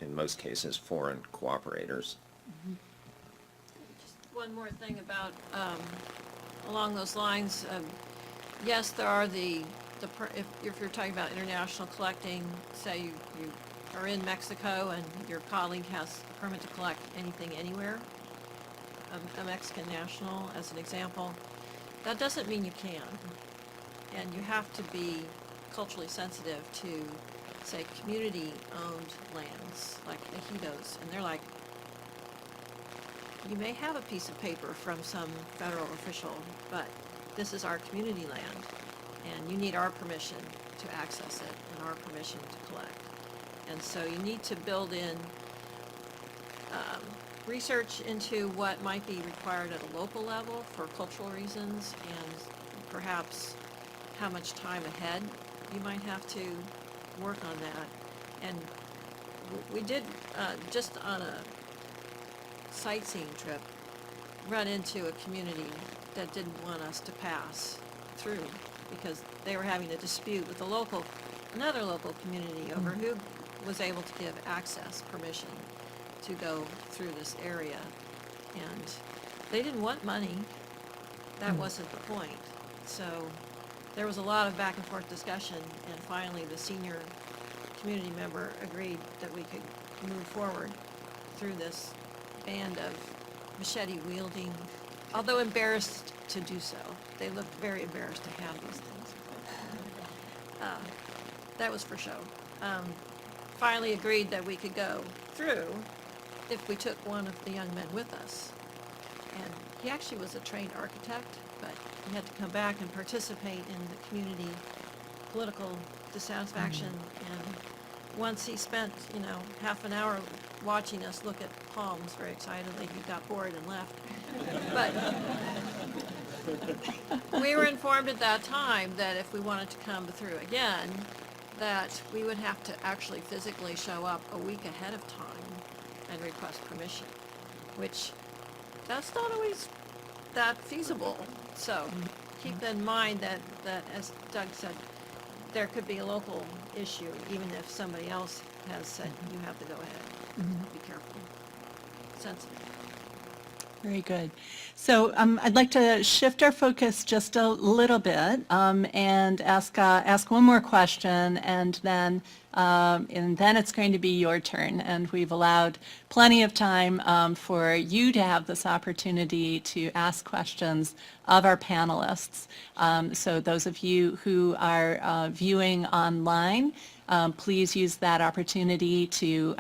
in most cases, foreign cooperators? Just one more thing about, along those lines, yes, there are if you're talking about international collecting, say you are in Mexico and your colleague has a permit to collect anything anywhere, a Mexican national as an example, that doesn't mean you can. And you have to be culturally sensitive to, say, community-owned lands, like ejidos, and they're like, you may have a piece of paper from some federal official, but this is our community land, and you need our permission to access it and our permission to collect. And so you need to build in research into what might be required at a local level for cultural reasons, and perhaps how much time ahead you might have to work on that. And we did, just on a sightseeing trip, run into a community that didn't want us to pass through because they were having a dispute with another local community over who was able to give access permission to go through this area. And they didn't want money. That wasn't the point. So there was a lot of back and forth discussion, and finally the senior community member agreed that we could move forward through this band of machete-wielding, although embarrassed to do so. They looked very embarrassed to have these things. That was for show. Finally agreed that we could go through if we took one of the young men with us. And he actually was a trained architect, but he had to come back and participate in the community political dissatisfaction. And once he spent, half an hour watching us look at palms very excitedly, he got bored and left. But we were informed at that time that if we wanted to come through again, that we would have to actually physically show up a week ahead of time and request permission, which that's not always that feasible. So keep in mind that as Doug said, there could be a local issue even if somebody else has said you have to go ahead. Be careful. Sensitive. Very good. So I'd like to shift our focus just a little bit and ask one more question, and then it's going to be your turn. And we've allowed plenty of time for you to have this opportunity to ask questions of our panelists. So those of you who are viewing online, please use that opportunity to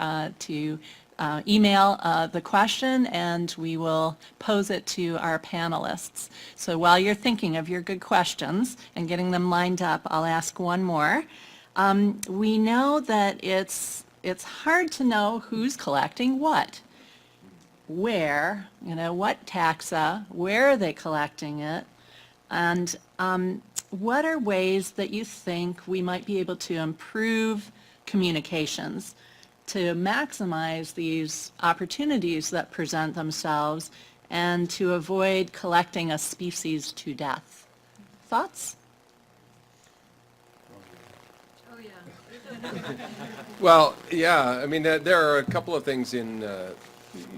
email the question, and we will pose it to our panelists. So while you're thinking of your good questions and getting them lined up, I'll ask one more. We know that it's hard to know who's collecting what, where, what taxa, where are they collecting it, and what are ways that you think we might be able to improve communications to maximize these opportunities that present themselves and to avoid collecting a species to death? Thoughts? Oh, yeah. Well, yeah, I mean, there are a couple of things in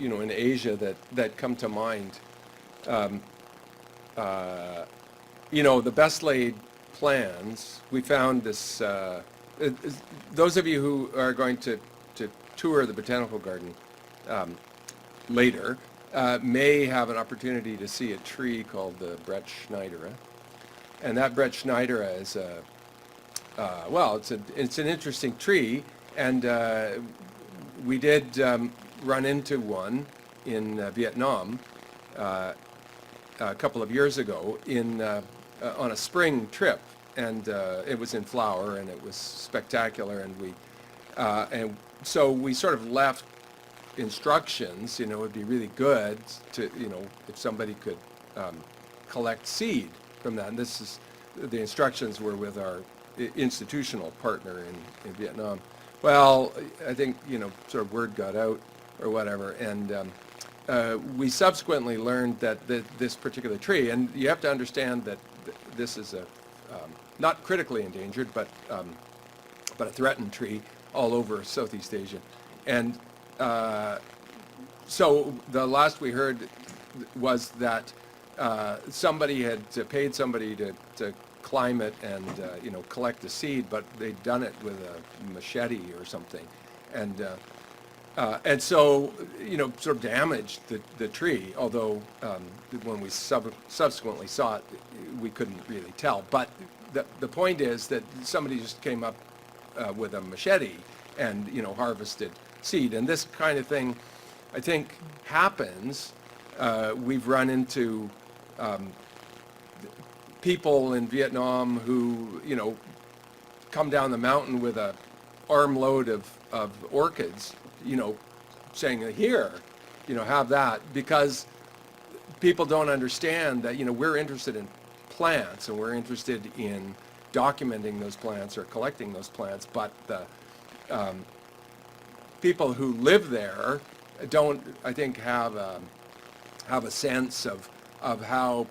Asia that come to mind. The best laid plans, we found this, those of you who are going to tour the botanical garden later may have an opportunity to see a tree called the Brettschneider. And that Brettschneider is it's an interesting tree, and we did run into one in Vietnam a couple of years ago on a spring trip, and it was in flower and it was spectacular, and so we sort of left instructions. It would be really good to if somebody could collect seed from that. And the instructions were with our institutional partner in Vietnam. Well, I think sort of word got out or whatever, and we subsequently learned that this particular tree, and you have to understand that this is a not critically endangered, but a threatened tree all over Southeast Asia. And so the last we heard was that somebody had paid somebody to climb it and collect the seed, but they'd done it with a machete or something, and so sort of damaged the tree. Although when we subsequently saw it, we couldn't really tell. But the point is that somebody just came up with a machete and harvested seed, and this kind of thing, I think, happens. We've run into people in Vietnam who come down the mountain with a armload of orchids, saying, here, have that, because people don't understand that we're interested in plants and we're interested in documenting those plants or collecting those plants, but the people who live there don't, I think, have a sense of how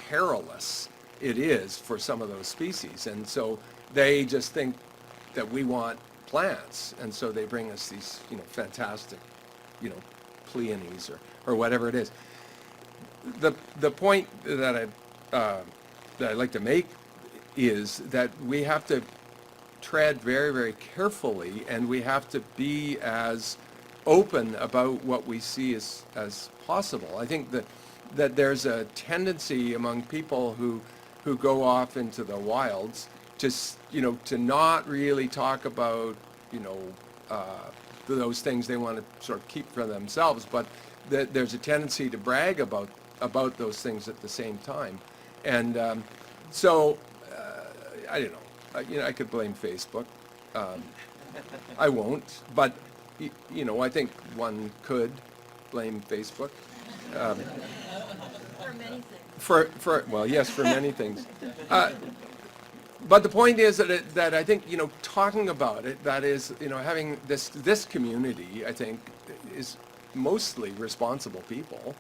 perilous it is for some of those species, and so they just think that we want plants, and so they bring us these fantastic peonies or whatever it is. The point that I'd like to make is that we have to tread very, very carefully, and we have to be as open about what we see as possible. I think that there's a tendency among people who go off into the wilds to not really talk about those things they want to sort of keep for themselves, but there's a tendency to brag about those things at the same time, and so I don't know. I could blame Facebook. I won't, but I think one could blame Facebook. For many things. For well, yes, for many things. But the point is that I think talking about it, that is having this community, I think, is mostly responsible people,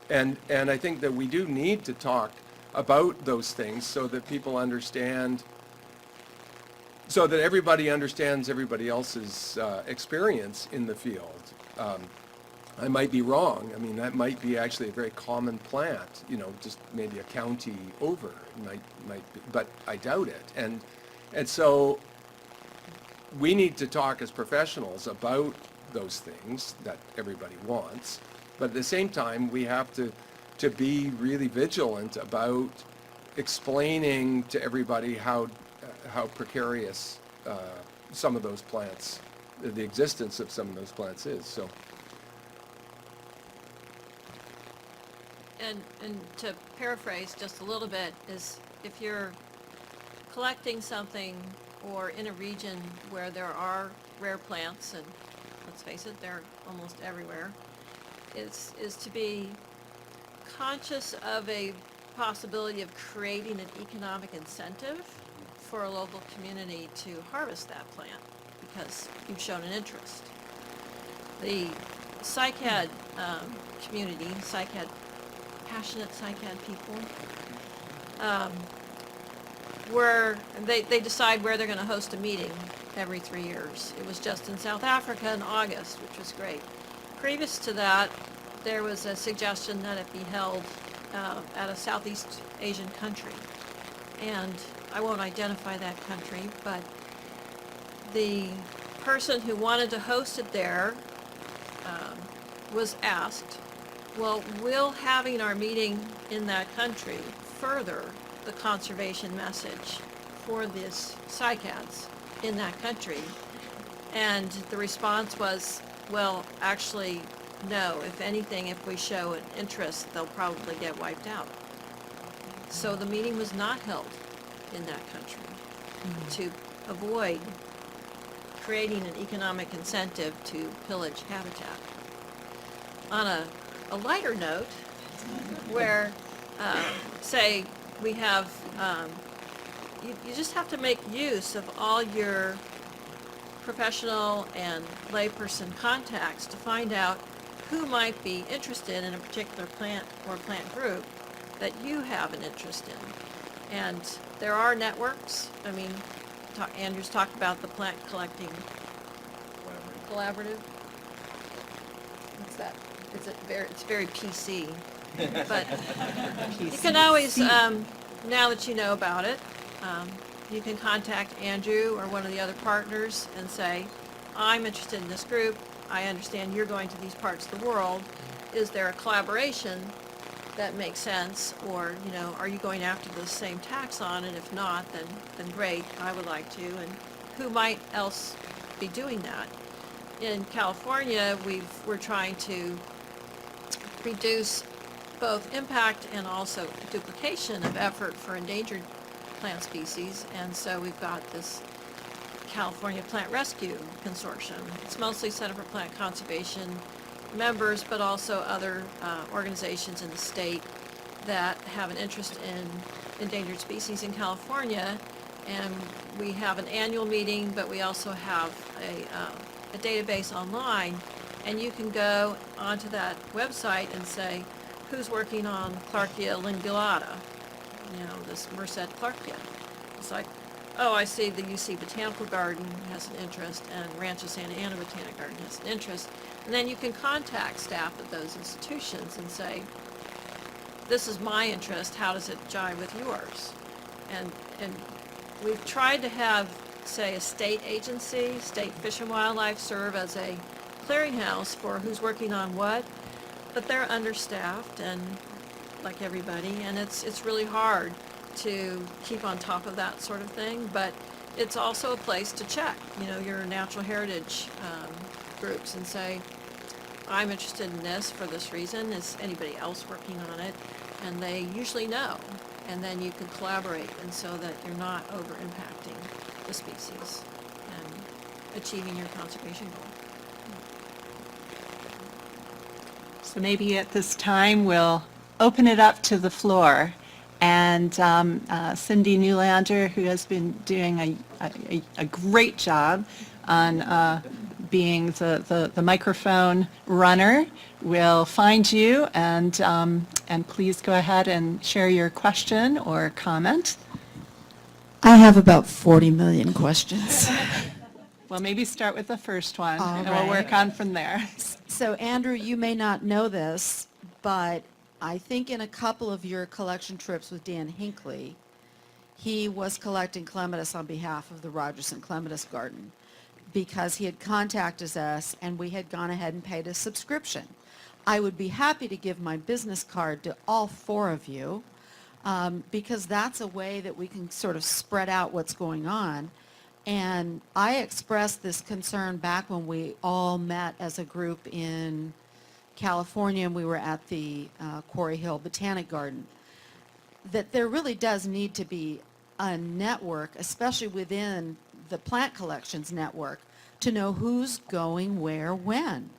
and I think that we do need to talk about those things so that people understand, so that everybody understands everybody else's experience in the field. I might be wrong. I mean, that might be actually a very common plant, just maybe a county over. It might be, but I doubt it. And so we need to talk as professionals about those things that everybody wants, but at the same time, we have to be really vigilant about explaining to everybody how precarious some of those plants, the existence of some of those plants is. So. And to paraphrase just a little bit, is if you're collecting something or in a region where there are rare plants, and let's face it, they're almost everywhere, is to be conscious of a possibility of creating an economic incentive for a local community to harvest that plant because you've shown an interest. The cycad community, passionate cycad people, where they decide where they're going to host a meeting every 3 years. It was just in South Africa in August, which was great. Previous to that, there was a suggestion that it be held at a Southeast Asian country. And I won't identify that country, but the person who wanted to host it there was asked, well, will having our meeting in that country further the conservation message for this cycads in that country? And the response was, well, actually, no. If anything, if we show an interest, they'll probably get wiped out. So the meeting was not held in that country to avoid creating an economic incentive to pillage habitat. On a lighter note, where, say, we have, you just have to make use of all your professional and layperson contacts to find out who might be interested in a particular plant or plant group that you have an interest in. And there are networks. I mean, Andrew's talked about the plant collecting collaborative. What's that? It's very PC. But you can always, now that you know about it, you can contact Andrew or one of the other partners and say, I'm interested in this group. I understand you're going to these parts of the world. Is there a collaboration that makes sense? Or, you know, are you going after the same taxon? And if not, then great, I would like to. And who might else be doing that? In California, we're trying to reduce both impact and also duplication of effort for endangered plant species, and so we've got this California Plant Rescue Consortium. It's mostly Center for Plant Conservation members, but also other organizations in the state that have an interest in endangered species in California, and we have an annual meeting, but we also have a database online, and you can go onto that website and say, who's working on Clarkia lingulata, you know, this Merced Clarkia. It's like, oh, I see the UC Botanical Garden has an interest, and Rancho Santa Ana Botanic Garden has an interest. And then you can contact staff at those institutions and say, this is my interest, how does it jive with yours? And we've tried to have, say, a state agency, State Fish and Wildlife, serve as a clearinghouse for who's working on what, but they're understaffed, and like everybody, and it's really hard to keep on top of that sort of thing, but it's also a place to check, you know, your natural heritage groups and say, I'm interested in this for this reason, is anybody else working on it? And they usually know, and then you can collaborate, and so that you're not over impacting the species and achieving your conservation goal. So maybe at this time, we'll open it up to the floor. And Cindy Newlander, who has been doing a great job on being the microphone runner, will find you, and please go ahead and share your question or comment. I have about 40 million questions. Well, maybe start with the first one, All and we'll work right. on from there. So Andrew, you may not know this, but I think in a couple of your collection trips with Dan Hinckley, he was collecting clematis on behalf of the Rogerson Clematis Garden because he had contacted us and we had gone ahead and paid a subscription. I would be happy to give my business card to all four of you because that's a way that we can sort of spread out what's going on. And I expressed this concern back when we all met as a group in California and we were at the Quarry Hill Botanic Garden, that there really does need to be a network, especially within the plant collections network, to know who's going where when.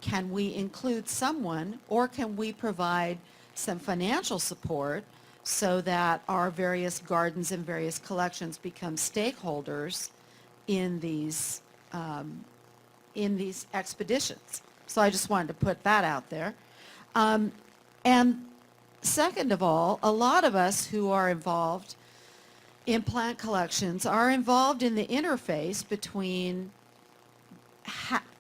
Can we include someone, or can we provide some financial support so that our various gardens and various collections become stakeholders in these expeditions? So I just wanted to put that out there. And second of all, a lot of us who are involved in plant collections are involved in the interface between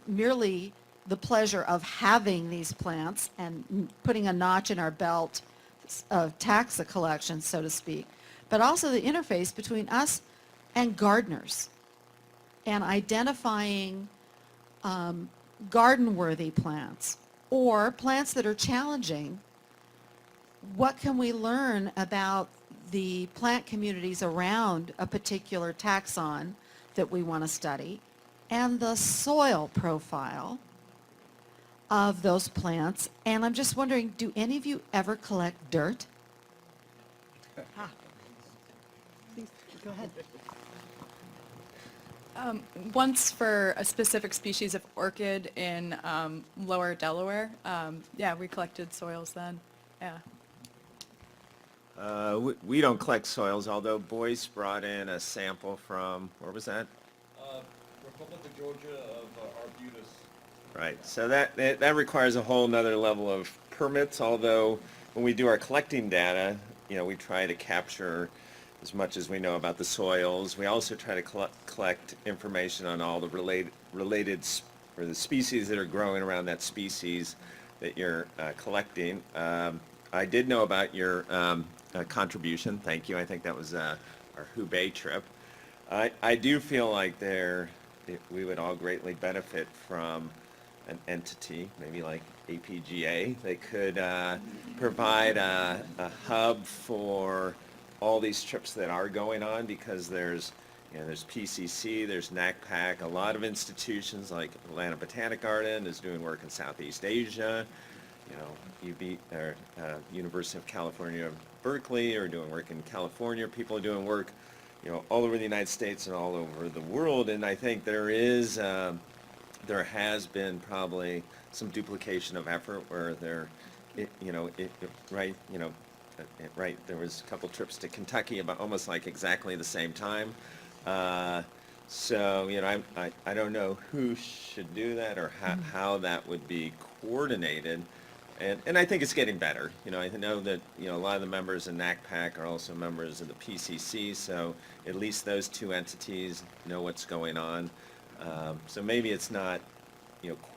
merely the pleasure of having these plants and putting a notch in our belt of taxa collection, so to speak, but also the interface between us and gardeners and identifying garden-worthy plants or plants that are challenging. What can we learn about the plant communities around a particular taxon that we want to study, and the soil profile of those plants? And I'm just wondering, do any of you ever collect dirt? Please, go ahead. Once for a specific species of orchid in lower Delaware. Yeah, we collected soils then. Yeah. We don't collect soils, although Boyce brought in a sample from, where was that? Republic of Georgia of Arbutus. Right, so that requires a whole nother level of permits, although when we do our collecting data, we try to capture as much as we know about the soils. We also try to collect information on all the or the species that are growing around that species that you're collecting. I did know about your contribution, thank you. I think that was our Hubei trip. I do feel like we would all greatly benefit from an entity, maybe like APGA, that could provide a hub for all these trips that are going on, because there's PCC, there's NACPAC, a lot of institutions like Atlanta Botanic Garden is doing work in Southeast Asia, University of California, Berkeley are doing work in California, people are doing work all over the United States and all over the world, and I think there has been probably some duplication of effort where there was a couple trips to Kentucky about almost like exactly the same time. So I don't know who should do that or how that would be coordinated. And I think it's getting better. I know that a lot of the members in NACPAC are also members of the PCC, so at least those two entities know what's going on. So maybe it's not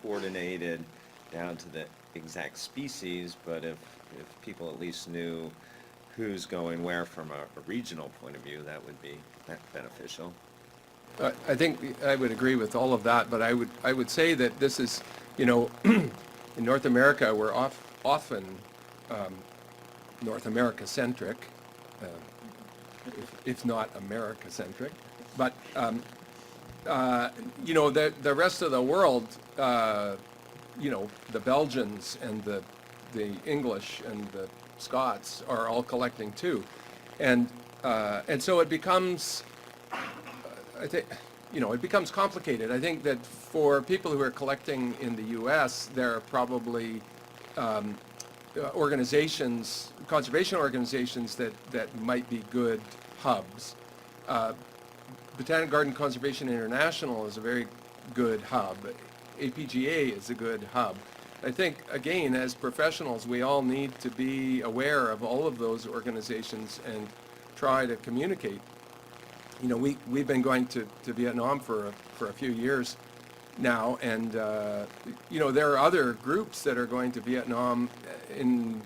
coordinated down to the exact species, but if people at least knew who's going where from a regional point of view, that would be beneficial. I think I would agree with all of that, but I would say that this is, in North America, we're often North America-centric, if not America-centric. But, the rest of the world, the Belgians and the English and the Scots are all collecting too. And so it becomes, I think, it becomes complicated. I think that for people who are collecting in the U.S., there are probably conservation organizations that might be good hubs. Botanic Garden Conservation International is a very good hub. APGA is a good hub. I think, again, as professionals, we all need to be aware of all of those organizations and try to communicate. We've been going to Vietnam for a few years now, and there are other groups that are going to Vietnam in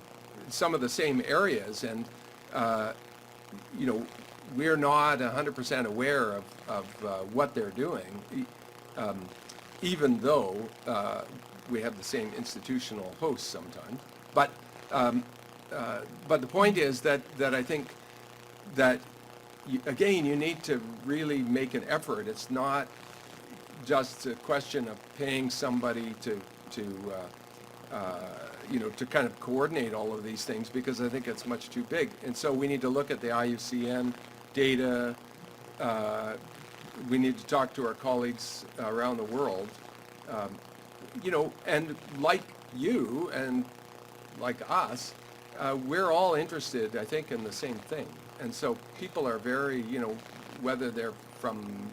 some of the same areas, and we're not 100% aware of what they're doing, even though we have the same institutional hosts sometimes. But the point is that I think that again, you need to really make an effort. It's not just a question of paying somebody to kind of coordinate all of these things, because I think it's much too big. And so we need to look at the IUCN data. We need to talk to our colleagues around the world. And like you and like us, we're all interested, I think, in the same thing. And so people are very, whether they're from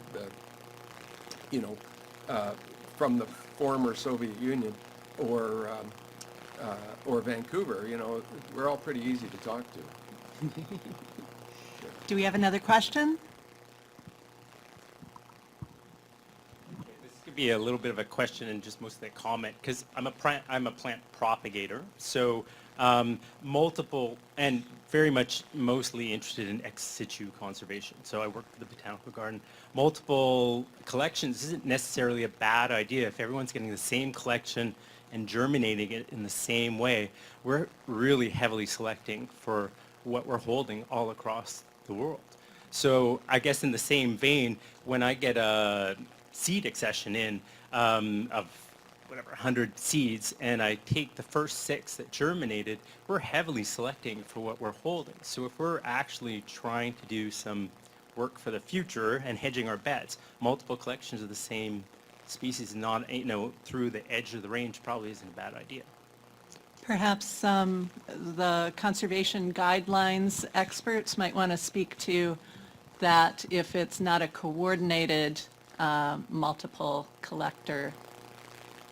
the former Soviet Union or Vancouver, we're all pretty easy to talk to. Do we have another question? This could be a little bit of a question and just mostly a comment, because I'm a plant propagator, so multiple and very much mostly interested in ex situ conservation. So I work for the Botanical Garden. Multiple collections isn't necessarily a bad idea if everyone's getting the same collection and germinating it in the same way. We're really heavily selecting for what we're holding all across the world. So I guess in the same vein, when I get a seed accession in of 100 seeds, and I take the first 6 that germinated, we're heavily selecting for what we're holding. So if we're actually trying to do some work for the future and hedging our bets, multiple collections of the same species, not through the edge of the range, probably isn't a bad idea. Perhaps the conservation guidelines experts might want to speak to that if it's not a coordinated multiple collector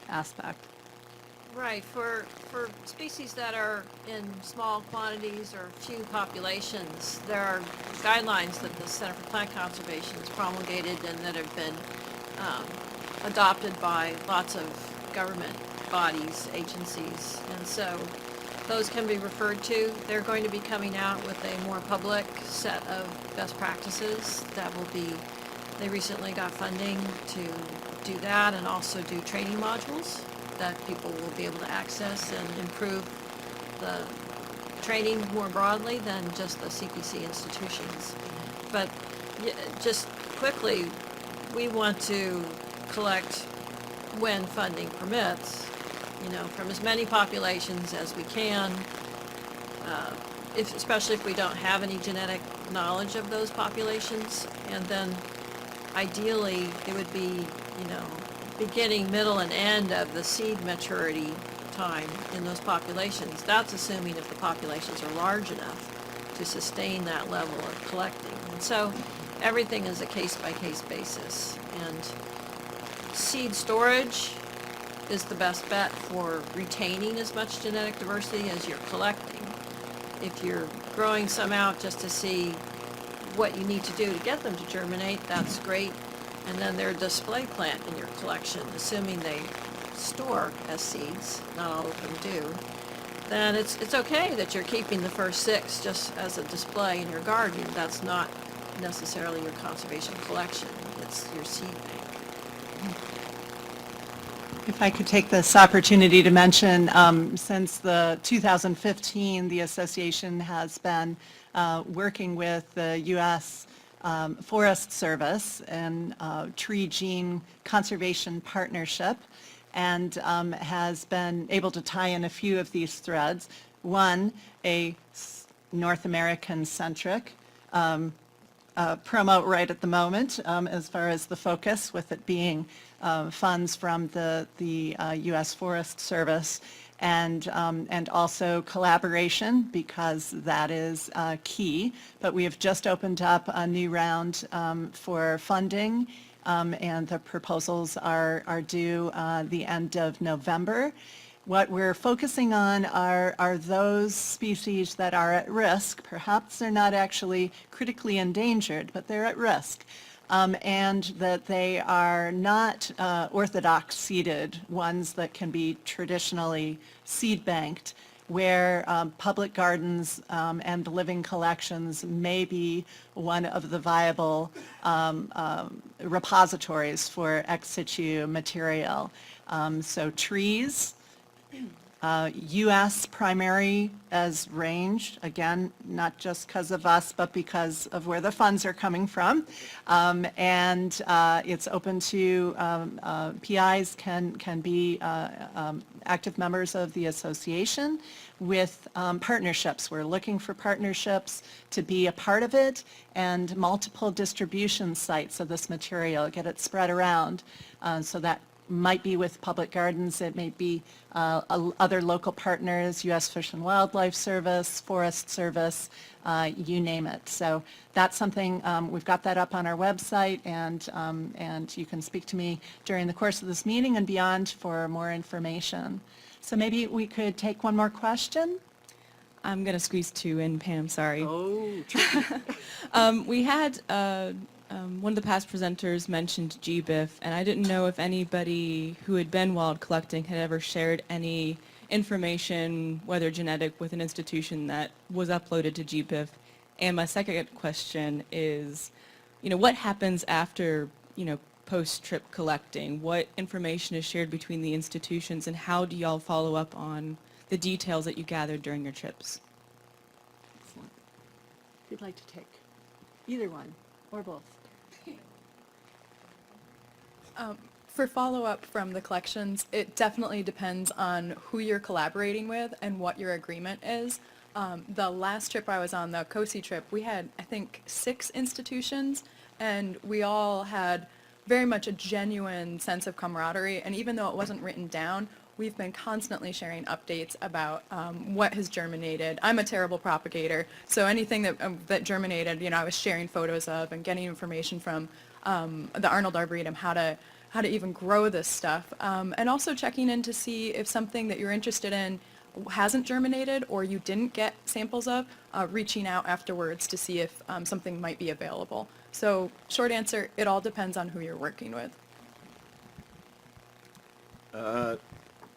aspect. Right, for species that are in small quantities or few populations, there are guidelines that the Center for Plant Conservation has promulgated and that have been adopted by lots of government bodies, agencies, and so those can be referred to. They're going to be coming out with a more public set of best practices that will be, they recently got funding to do that and also do training modules that people will be able to access and improve the training more broadly than just the CPC institutions. But just quickly, we want to collect when funding permits, from as many populations as we can, especially if we don't have any genetic knowledge of those populations. And then ideally, it would be, beginning, middle, and end of the seed maturity time in those populations. That's assuming if the populations are large enough to sustain that level of collecting. And so everything is a case-by-case basis. And seed storage is the best bet for retaining as much genetic diversity as you're collecting. If you're growing some out just to see what you need to do to get them to germinate, that's great. And then they're a display plant in your collection, assuming they store as seeds, not all of them do, then it's okay that you're keeping the first 6 just as a display in your garden. That's not necessarily your conservation collection, it's your seed bank. If I could take this opportunity to mention, since the 2015, the association has been working with the U.S. Forest Service and Tree Gene Conservation Partnership, and has been able to tie in a few of these threads. One, a North American-centric promo right at the moment, as far as the focus, with it being funds from the U.S. Forest Service, and also collaboration, because that is key. But we have just opened up a new round for funding, and the proposals are due the end of November. What we're focusing on are those species that are at risk. Perhaps they're not actually critically endangered, but they're at risk. And that they are not orthodox seeded, ones that can be traditionally seed banked, where public gardens and living collections may be one of the viable repositories for ex situ material. So trees, U.S. primary as range, again, not just because of us, but because of where the funds are coming from. And it's open to, PIs can be active members of the association with partnerships. We're looking for partnerships to be a part of it, and multiple distribution sites of this material, get it spread around. So that might be with public gardens, it may be other local partners, U.S. Fish and Wildlife Service, Forest Service, you name it. So that's something, we've got that up on our website, and you can speak to me during the course of this meeting and beyond for more information. So maybe we could take one more question? I'm going to squeeze 2 in, Pam, sorry. Oh, We had one of the past presenters mentioned GBIF, and I didn't know if anybody who had been wild collecting had ever shared any information, whether genetic, with an institution that was uploaded to GBIF. And my second question is, what happens after, post-trip collecting? What information is shared between the institutions, and how do y'all follow up on the details that you gathered during your trips? Excellent. If you'd like to take either one or both. For follow-up from the collections, it definitely depends on who you're collaborating with and what your agreement is. The last trip I was on, the COSI trip, we had, I think, 6 institutions, and we all had very much a genuine sense of camaraderie, and even though it wasn't written down, we've been constantly sharing updates about what has germinated. I'm a terrible propagator, so anything that germinated, I was sharing photos of and getting information from the Arnold Arboretum how to even grow this stuff, and also checking in to see if something that you're interested in hasn't germinated or you didn't get samples of, reaching out afterwards to see if something might be available. So short answer, it all depends on who you're working with.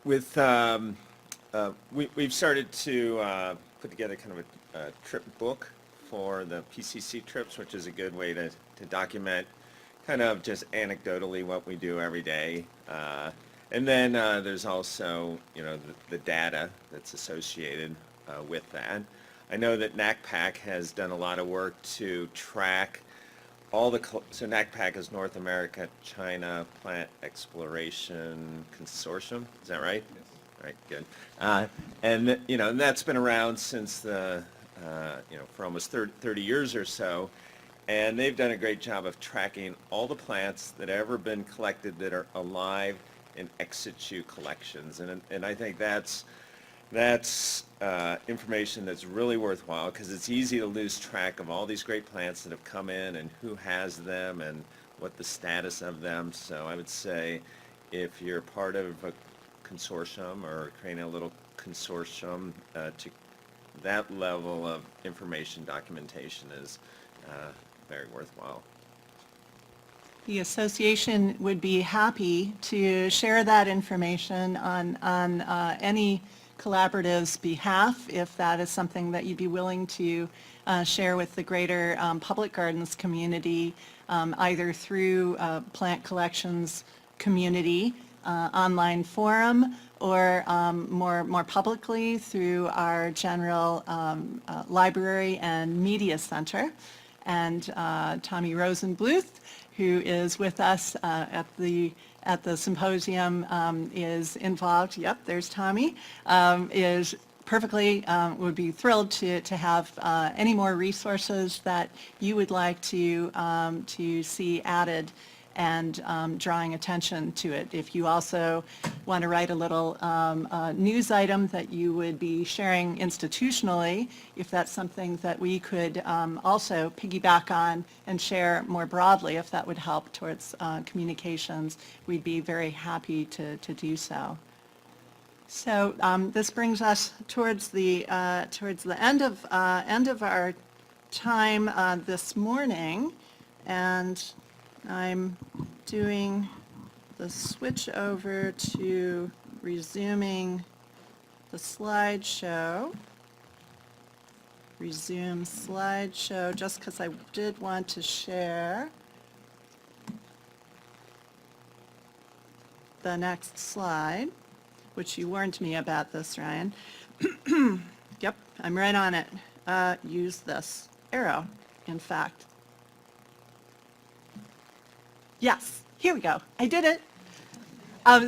We've started to put together kind of a trip book for the PCC trips, which is a good way to document kind of just anecdotally what we do every day. And then there's also, the data that's associated with that. I know that NACPAC has done a lot of work to track all so NACPAC is North America China Plant Exploration Consortium, is that right? Yes. Right, good. And that's been around since for almost 30 years or so. And they've done a great job of tracking all the plants that have ever been collected that are alive in ex situ collections. And I think that's information that's really worthwhile, because it's easy to lose track of all these great plants that have come in and who has them and what the status of them. So I would say if you're part of a consortium or creating a little consortium, to that level of information documentation is very worthwhile. The association would be happy to share that information on any collaborative's behalf, if that is something that you'd be willing to share with the greater public gardens community, either through plant collections community online forum, or more publicly through our general library and media center. And Tommy Rosenbluth, who is with us at the symposium, is involved. Yep, there's Tommy. Is perfectly would be thrilled to have any more resources that you would like to see added, and drawing attention to it. If you also want to write a little news item that you would be sharing institutionally, if that's something that we could also piggyback on and share more broadly, if that would help towards communications, we'd be very happy to do so. So this brings us towards the end of our time this morning, and I'm doing the switch over to resuming the slideshow. Resume slideshow, just because I did want to share the next slide, which you warned me about this, Ryan. Yep, I'm right on it. Use this arrow, in fact. Yes, here we go. I did it.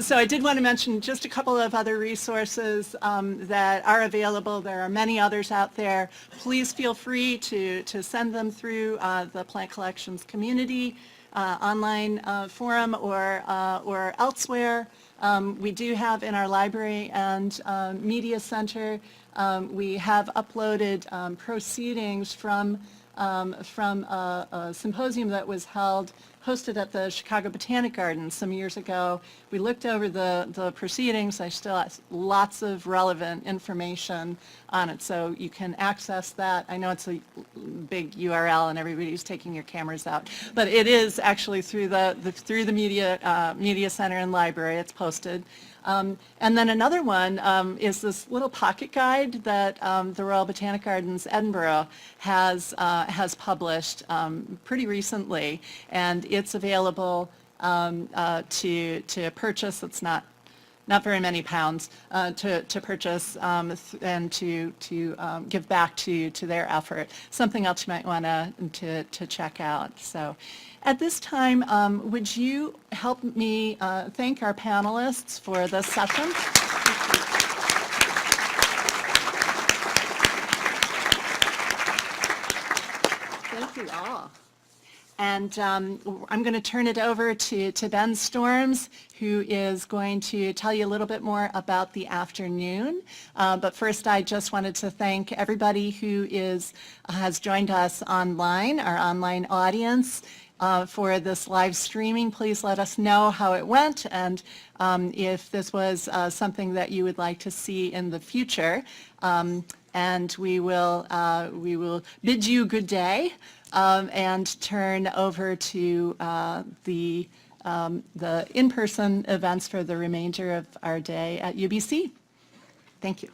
So I did want to mention just a couple of other resources that are available. There are many others out there. Please feel free to send them through the Plant Collections Community online forum or elsewhere. We do have in our library and media center, we have uploaded proceedings from a symposium that was hosted at the Chicago Botanic Gardens some years ago. We looked over the proceedings. I still have lots of relevant information on it, so you can access that. I know it's a big URL and everybody's taking your cameras out, but it is actually through the media center and library. It's posted. And then another one is this little pocket guide that the Royal Botanic Gardens Edinburgh has published pretty recently, and it's available to purchase. It's not very many pounds to purchase and to give back to their effort. Something else you might want to check out. So. At this time, would you help me thank our panelists for this session? Thank you all. And And I'm going to turn it over to Ben Storms, who is going to tell you a little bit more about the afternoon. But first, I just wanted to thank everybody who has joined us online, our online audience. For this live streaming, please let us know how it went and if this was something that you would like to see in the future. And we will bid you good day and turn over to the in-person events for the remainder of our day at UBC. Thank you.